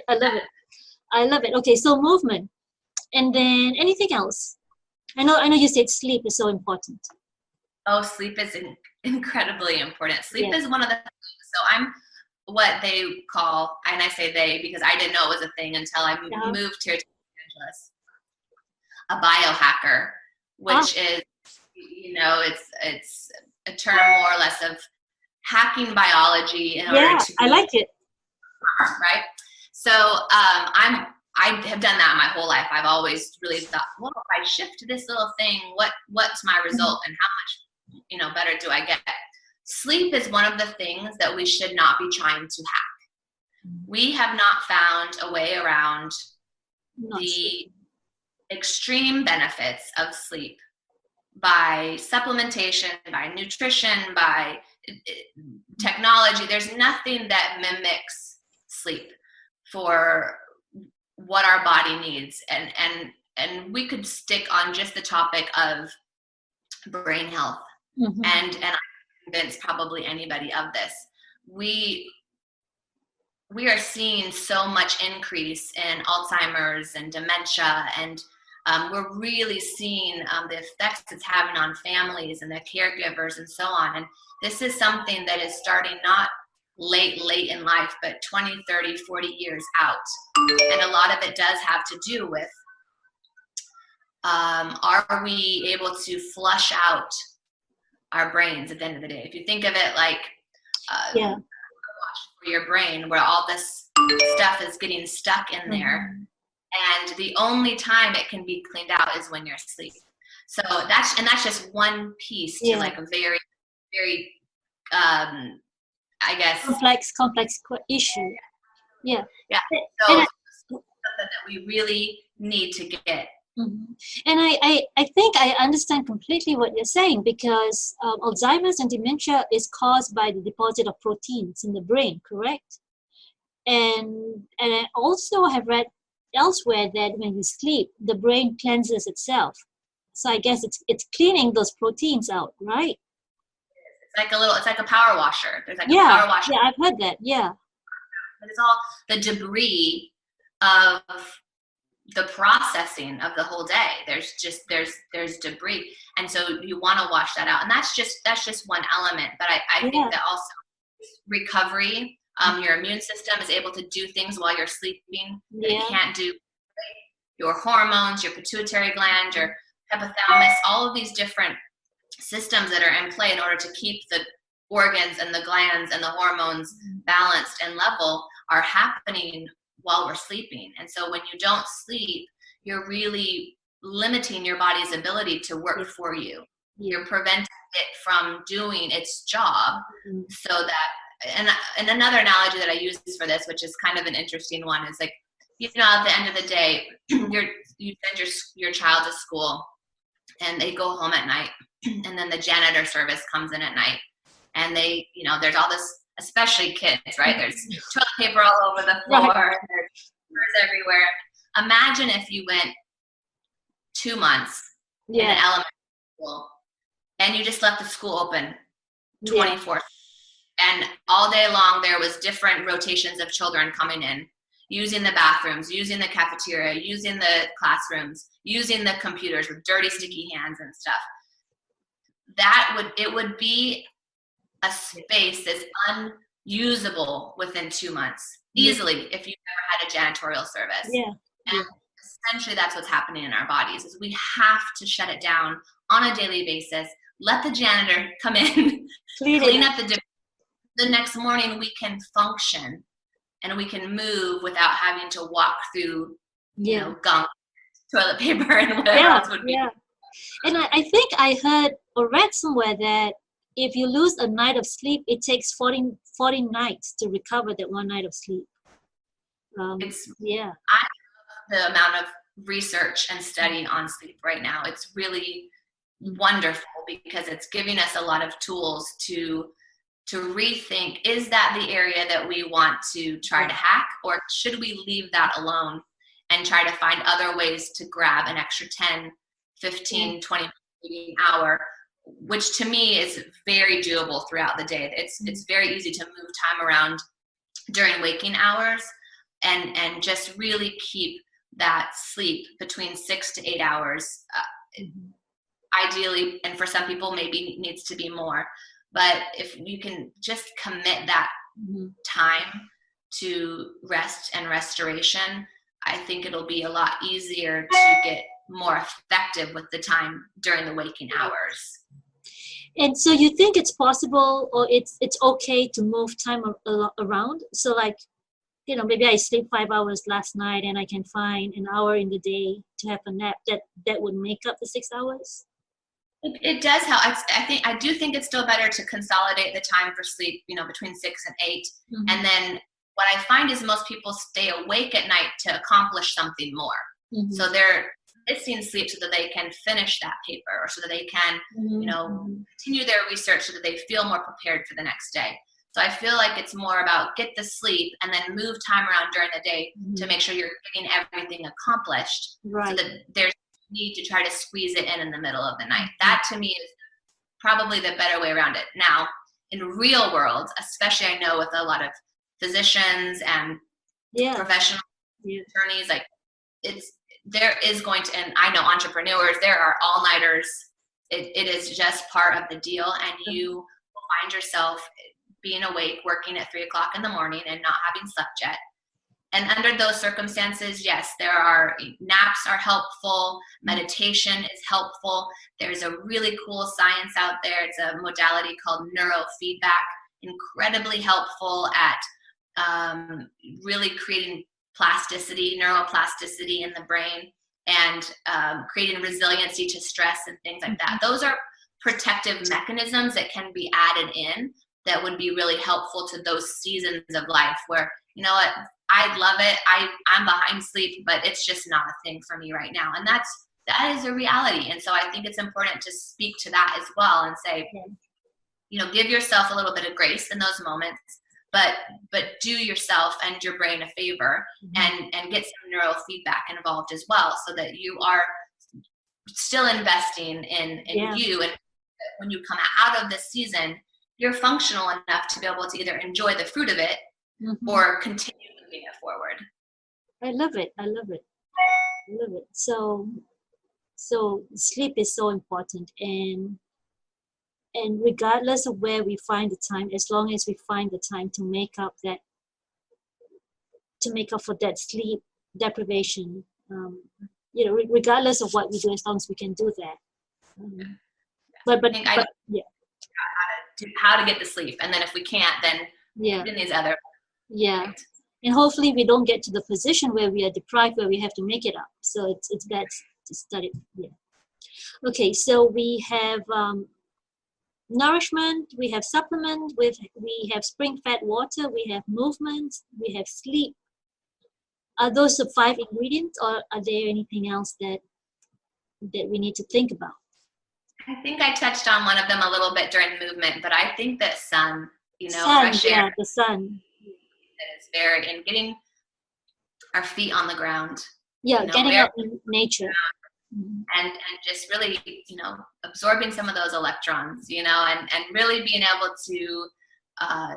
it. Okay, so movement, and then anything else? I know you said sleep is so important. Oh, sleep is incredibly important. Sleep is one of the things. So I'm what they call, and I say they because I didn't know it was a thing until I moved here to Los Angeles, a biohacker, which is, it's a term more or less of hacking biology in order to. I like it. Right. So I have done that my whole life. I've always really thought, well, if I shift this little thing, what's my result and how much, better do I get? Sleep is one of the things that we should not be trying to hack. We have not found a way around the extreme benefits of sleep by supplementation, by nutrition, by technology. There's nothing that mimics sleep for what our body needs. And we could stick on just the topic of brain health. And I'm convinced probably anybody of this. We are seeing so much increase in Alzheimer's and dementia, and we're really seeing the effects it's having on families and their caregivers and so on. And this is something that is starting not late in life, but 20, 30, 40 years out. And a lot of it does have to do with, are we able to flush out our brains at the end of the day? If you think of it like for your brain, where all this stuff is getting stuck in there, and the only time it can be cleaned out is when you're asleep. So that's just one piece to like a very, very I guess complex issue. Yeah. So something that we really need to get. And I think I understand completely what you're saying, because Alzheimer's and dementia is caused by the deposit of proteins in the brain, correct? And I also have read elsewhere that when you sleep, the brain cleanses itself. So I guess it's cleaning those proteins out, right? It's like a power washer. There's like a Yeah, power washer. yeah, I've heard that. Yeah, But it's all the debris of the processing of the whole day. There's debris, and so you want to wash that out. And that's just one element. But I think that also recovery, your immune system is able to do things while you're sleeping that it can't do. Your hormones, your pituitary gland, your hypothalamus, all of these different systems that are in play in order to keep the organs and the glands and the hormones balanced and level are happening while we're sleeping. And so when you don't sleep, you're really limiting your body's ability to work for you. You're preventing it from doing its job. So that, and another analogy that I use for this, which is kind of an interesting one, is like, at the end of the day, you send your child to school and they go home at night, and then the janitor service comes in at night, and they, there's all this, especially kids, right? There's toilet paper all over the floor, and there's papers everywhere. Imagine if you went 2 months in an elementary school and you just left the school open 24, and all day long there was different rotations of children coming in, using the bathrooms, using the cafeteria, using the classrooms, using the computers with dirty, sticky hands and stuff. It would be a space that's unusable within 2 months, easily, if you've never had a janitorial service. And essentially that's what's happening in our bodies, is we have to shut it down on a daily basis, let the janitor come in, clean up the next morning we can function and we can move without having to walk through, gunk, toilet paper, and whatever else would be. And I think I heard or read somewhere that if you lose a night of sleep, it takes 40 nights to recover that one night of sleep. I love the amount of research and study on sleep right now. It's really wonderful because it's giving us a lot of tools to rethink, is that the area that we want to try to hack, or should we leave that alone and try to find other ways to grab an extra 10, 15, 20, maybe an hour, which to me is very doable throughout the day. It's very easy to move time around during waking hours and just really keep that sleep between 6 to 8 hours, ideally, and for some people maybe needs to be more. But if you can just commit that time to rest and restoration, I think it'll be a lot easier to get more effective with the time during the waking hours. And so you think it's possible, or it's okay to move time around? So like, maybe I sleep 5 hours last night and I can find an hour in the day to have a nap that would make up the 6 hours? It does help. I do think it's still better to consolidate the time for sleep, between 6 and 8. And then what I find is most people stay awake at night to accomplish something more. So they're missing sleep so that they can finish that paper, or so that they can, continue their research so that they feel more prepared for the next day. So I feel like it's more about get the sleep and then move time around during the day to make sure you're getting everything accomplished, so that there's need to try to squeeze it in the middle of the night. That to me is probably the better way around it. Now, in real world, especially I know with a lot of physicians and professional attorneys, like there is going to, and I know entrepreneurs, there are all-nighters. It is just part of the deal, and you will find yourself being awake, working at 3 o'clock in the morning and not having slept yet. And under those circumstances, yes, naps are helpful. Meditation is helpful. There's a really cool science out there. It's a modality called neurofeedback, incredibly helpful at really creating neuroplasticity in the brain, and creating resiliency to stress and things like that. Those are protective mechanisms that can be added in that would be really helpful to those seasons of life where, what, I love it. I'm behind sleep, but it's just not a thing for me right now. And that is a reality. And so I think it's important to speak to that as well and say, give yourself a little bit of grace in those moments, but do yourself and your brain a favor and get some neurofeedback involved as well, so that you are still investing in you. And when you come out of this season, you're functional enough to be able to either enjoy the fruit of it or continue moving it forward. I love it. I love it. I love it. So sleep is so important, and regardless of where we find the time, as long as we find the time to make up for that sleep deprivation, regardless of what we do, as long as we can do that. How to get the sleep, and then if we can't, then in these other and hopefully we don't get to the position where we are deprived, where we have to make it up. So it's bad to study. Okay, so we have nourishment, we have supplement, we have spring-fed water, we have movement, we have sleep. Are those the 5 ingredients, or are there anything else that we need to think about? I think I touched on one of them a little bit during movement, but I think that sun, fresh air. The sun. Is very, and getting our feet on the ground. Getting out in nature. And just really, absorbing some of those electrons, and really being able to,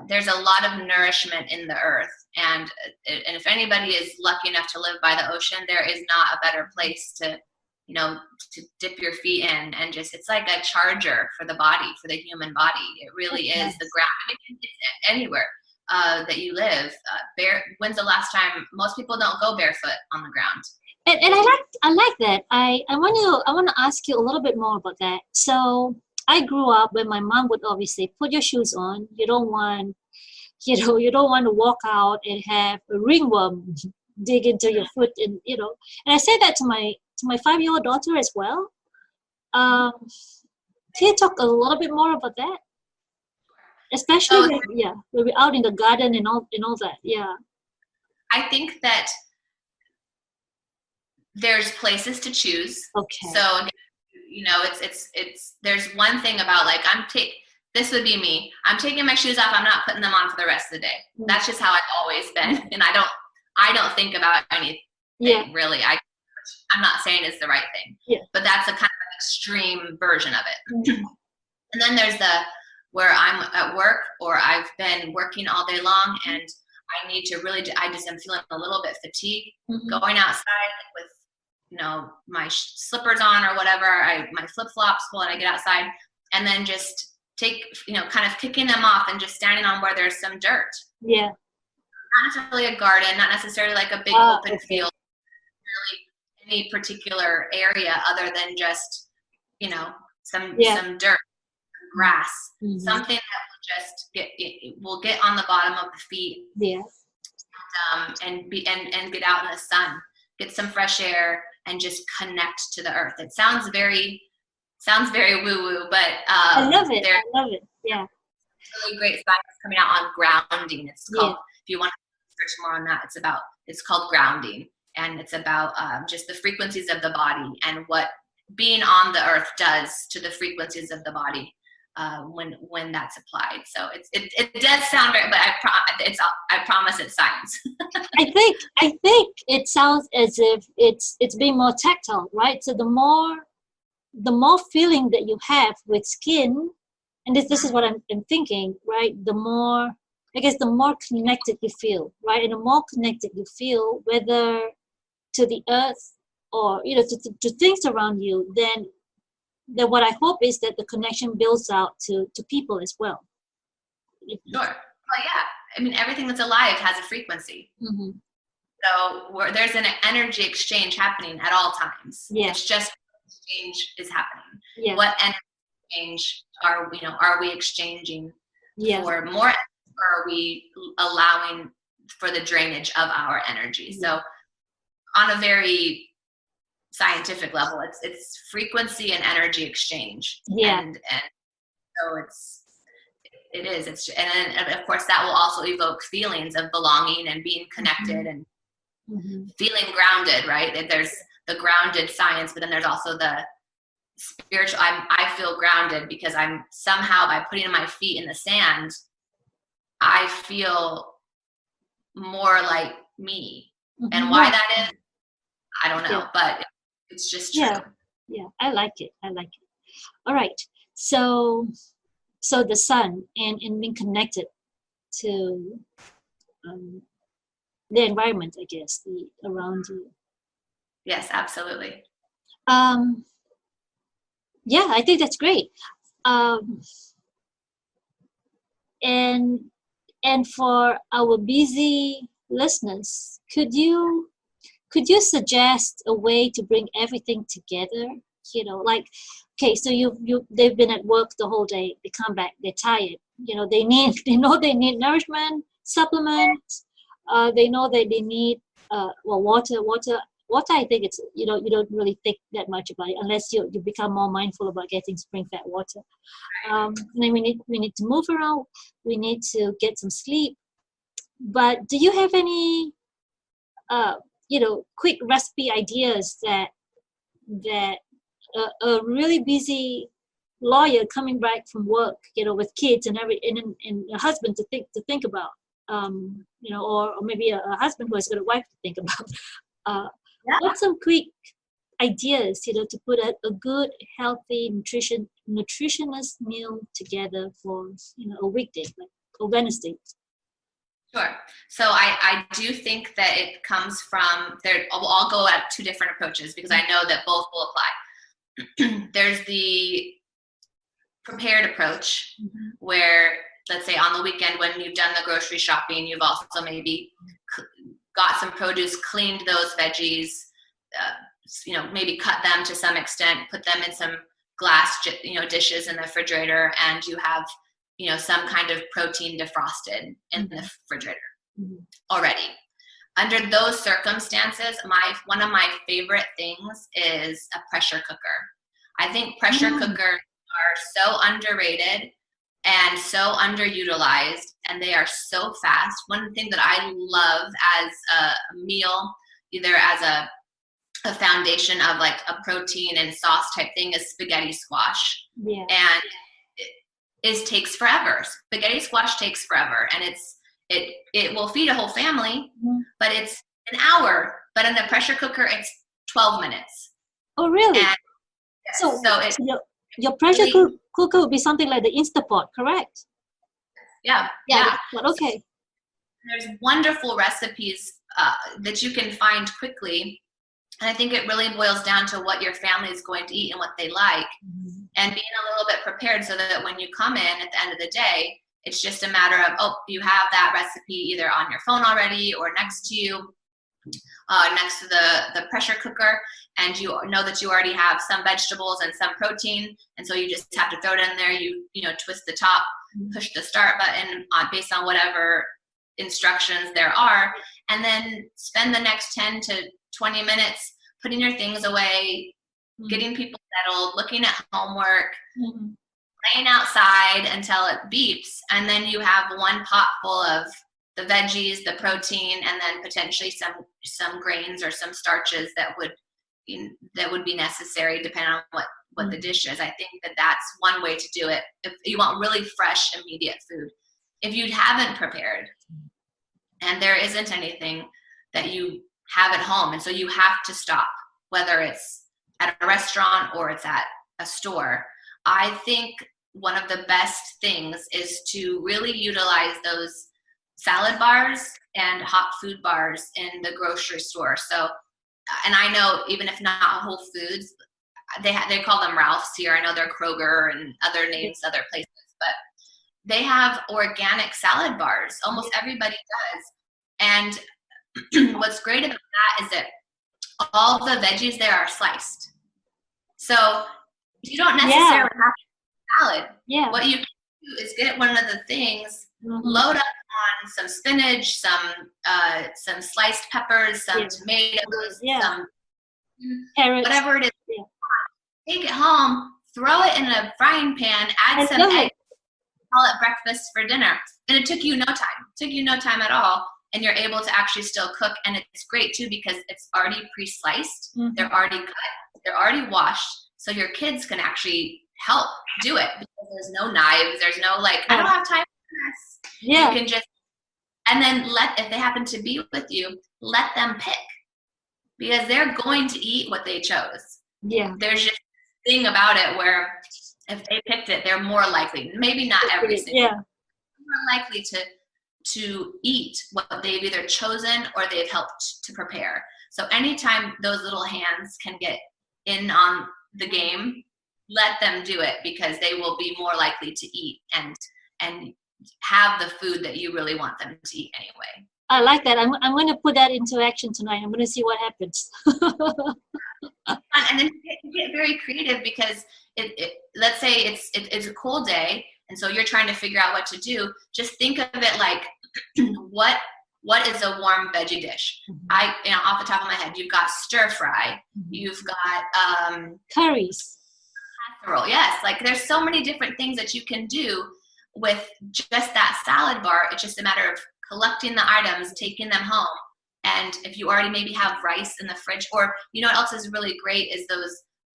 there's a lot of nourishment in the earth. And if anybody is lucky enough to live by the ocean, there is not a better place to dip your feet in, and just, it's like a charger for the body, for the human body. It really is the ground. I mean, it's anywhere that you live. When's the last time? Most people don't go barefoot on the ground. And I like that. I want to ask you a little bit more about that. So I grew up when my mom would always say, put your shoes on. You don't want to walk out and have a ringworm dig into your foot, and And I say that to my 5-year-old daughter as well. Can you talk a little bit more about that? Especially when we're out in the garden and all that. Yeah. I think that there's places to choose. Okay. So, it's there's one thing about, like, this would be me. I'm taking my shoes off. I'm not putting them on for the rest of the day. That's just how I've always been. And I don't think about anything really. I'm not saying it's the right thing. Yeah. But that's a kind of an extreme version of it. And then there's where I'm at work, or I've been working all day long, and I need to really, I just am feeling a little bit fatigued. Going outside with, my slippers on or whatever, my flip-flops when I get outside, and then just take, kind of kicking them off and just standing on where there's some dirt. Yeah. Not necessarily a garden, not necessarily like a big open field, really any particular area other than just, some dirt, grass, something that will get on the bottom of the feet. Yeah. And get out in the sun, get some fresh air, and just connect to the earth. It sounds very woo-woo, but I love it. Yeah. Really great science coming out on grounding. It's called, if you want to search more on that, it's called grounding, and it's about just the frequencies of the body and what being on the earth does to the frequencies of the body when that's applied. So it does sound very, but I promise it's science. I think it sounds as if it's being more tactile, right? So the more feeling that you have with skin, and this is what I'm thinking, right? The more connected you feel, right? And the more connected you feel, whether to the earth or to things around you, then what I hope is that the connection builds out to people as well. Sure. Well, yeah. I mean, everything that's alive has a frequency. So there's an energy exchange happening at all times. Yeah. It's just exchange is happening. Yeah. What energy exchange are we exchanging for more, or are we allowing for the drainage of our energy? So on a very scientific level, it's frequency and energy exchange. And so it is. And of course that will also evoke feelings of belonging and being connected and feeling grounded, right? There's the grounded science, but then there's also the spiritual. I feel grounded because I'm somehow, by putting my feet in the sand, I feel more like me. And why that is, I don't know, but it's just true. Yeah, I like it. All right. So So the sun and being connected to the environment, I guess, around you. Yes, absolutely. Yeah, I think that's great. And for our busy listeners, could you suggest a way to bring everything together? Like, okay, so they've been at work the whole day. They come back, they're tired. They need nourishment, supplements. They know that they need water. Water, I think it's you don't really think that much about it unless you become more mindful about getting spring-fed water. And then we need to move around. We need to get some sleep. But do you have any quick recipe ideas that a really busy lawyer coming back from work, with kids and a husband to think about, or maybe a husband who has got a wife to think about. What's some quick ideas, to put a good, healthy, nutritionist meal together for, a weekday, like a Wednesday? Sure. So I do think that it comes from there. We'll all go at two different approaches because I know that both will apply. There's the prepared approach where, let's say on the weekend when you've done the grocery shopping, you've also maybe got some produce, cleaned those veggies, maybe cut them to some extent, put them in some glass, dishes in the refrigerator, and you have, some kind of protein defrosted in the refrigerator already. Under those circumstances, one of my favorite things is a pressure cooker. I think pressure cookers are so underrated and so underutilized, and they are so fast. One thing that I love as a meal, either as a foundation of like a protein and sauce type thing, is spaghetti squash. Yeah. And it takes forever. Spaghetti squash takes forever, and it will feed a whole family, but it's an hour. But in the pressure cooker, it's 12 minutes. Oh, really? And so your pressure really, cooker would be something like the Instapot, correct? Yeah. But okay. There's wonderful recipes that you can find quickly. And I think it really boils down to what your family is going to eat and what they like, and being a little bit prepared so that when you come in at the end of the day, it's just a matter of, you have that recipe either on your phone already or next to you, next to the pressure cooker, and you know that you already have some vegetables and some protein, and so you just have to throw it in there. You twist the top, push the start button based on whatever instructions there are, and then spend the next 10 to 20 minutes putting your things away, getting people settled, looking at homework, playing outside until it beeps, and then you have one pot full of the veggies, the protein, and then potentially some grains or some starches that would be necessary depending on what the dish is. I think that's one way to do it if you want really fresh, immediate food. If you haven't prepared and there isn't anything that you have at home, and so you have to stop, whether it's at a restaurant or it's at a store, I think one of the best things is to really utilize those salad bars and hot food bars in the grocery store. So, and I know even if not Whole Foods, they call them Ralph's here. I know they're Kroger and other names, other places, but they have organic salad bars. Almost everybody does. And what's great about that is that all the veggies there are sliced. So you don't necessarily have to have salad. Yeah. What you can do is get one of the things, load up on some spinach, some sliced peppers, some tomatoes, some carrots, whatever it is. Yeah. Take it home, throw it in a frying pan, add some eggs, call it breakfast for dinner. And it took you no time. It took you no time at all. And you're able to actually still cook. And it's great too because it's already pre-sliced. They're already cut. They're already washed. So your kids can actually help do it because there's no knives. There's no I don't have time for this. Yeah. You can just, and then if they happen to be with you, let them pick because they're going to eat what they chose. Yeah. There's just a thing about it where if they picked it, they're more likely, maybe not every single, more likely to eat what they've either chosen or they've helped to prepare. So anytime those little hands can get in on the game, let them do it, because they will be more likely to eat and have the food that you really want them to eat anyway. I like that. I'm going to put that into action tonight. I'm going to see what happens. And then get very creative, because let's say it's a cold day, and so you're trying to figure out what to do. Just think of it like, what is a warm veggie dish? Off the top of my head, you've got stir fry, you've got curries, casserole. Yes, like there's so many different things that you can do with just that salad bar. It's just a matter of collecting the items, taking them home. And if you already maybe have rice in the fridge, or you know what else is really great is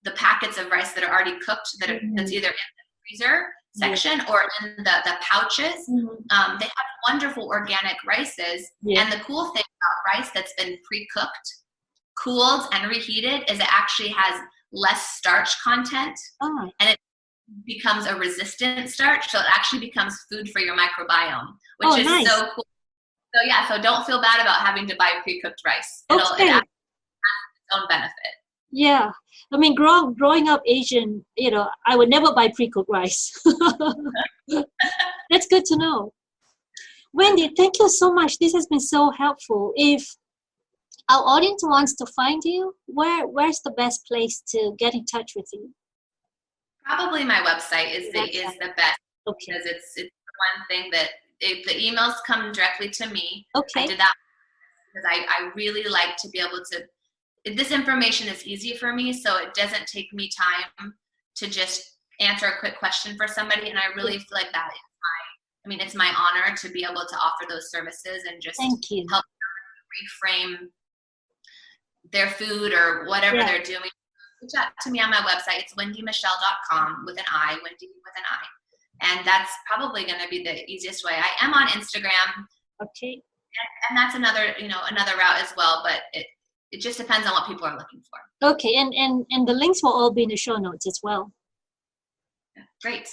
the packets of rice that are already cooked, that's either in the freezer section or in the pouches. They have wonderful organic rices. And the cool thing about rice that's been pre-cooked, cooled, and reheated is it actually has less starch content, and it becomes a resistant starch, so it actually becomes food for your microbiome, which is so cool. So don't feel bad about having to buy pre-cooked rice. It actually has its own benefit. Yeah. I mean, growing up Asian, I would never buy pre-cooked rice. That's good to know. Wendi, thank you so much. This has been so helpful. If our audience wants to find you, where's the best place to get in touch with you? Probably my website is the best, because it's the one thing that the emails come directly to me. I did that because I really like to be able to. This information is easy for me, so it doesn't take me time to just answer a quick question for somebody, and I really feel like that is it's my honor to be able to offer those services and just help them reframe their food or whatever they're doing. Reach out to me on my website. It's wendimichelle.com with an I, Wendi with an I. And that's probably going to be the easiest way. I am on Instagram. Okay. And that's another route as well, but it just depends on what people are looking for. Okay, and the links will all be in the show notes as well. Yeah, great.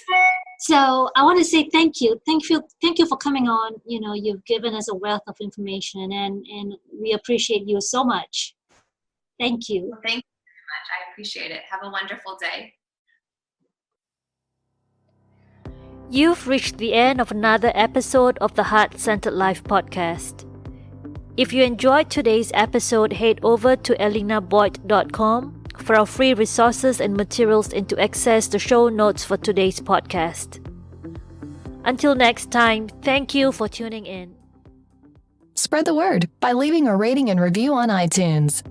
So I want to say thank you. Thank you for coming on. You've given us a wealth of information, and we appreciate you so much. Thank you. Well, thank you very much. I appreciate it. Have a wonderful day. You've reached the end of another episode of the Heart-Centered Life podcast. If you enjoyed today's episode, head over to elinaboyd.com for our free resources and materials and to access the show notes for today's podcast. Until next time, thank you for tuning in. Spread the word by leaving a rating and review on iTunes.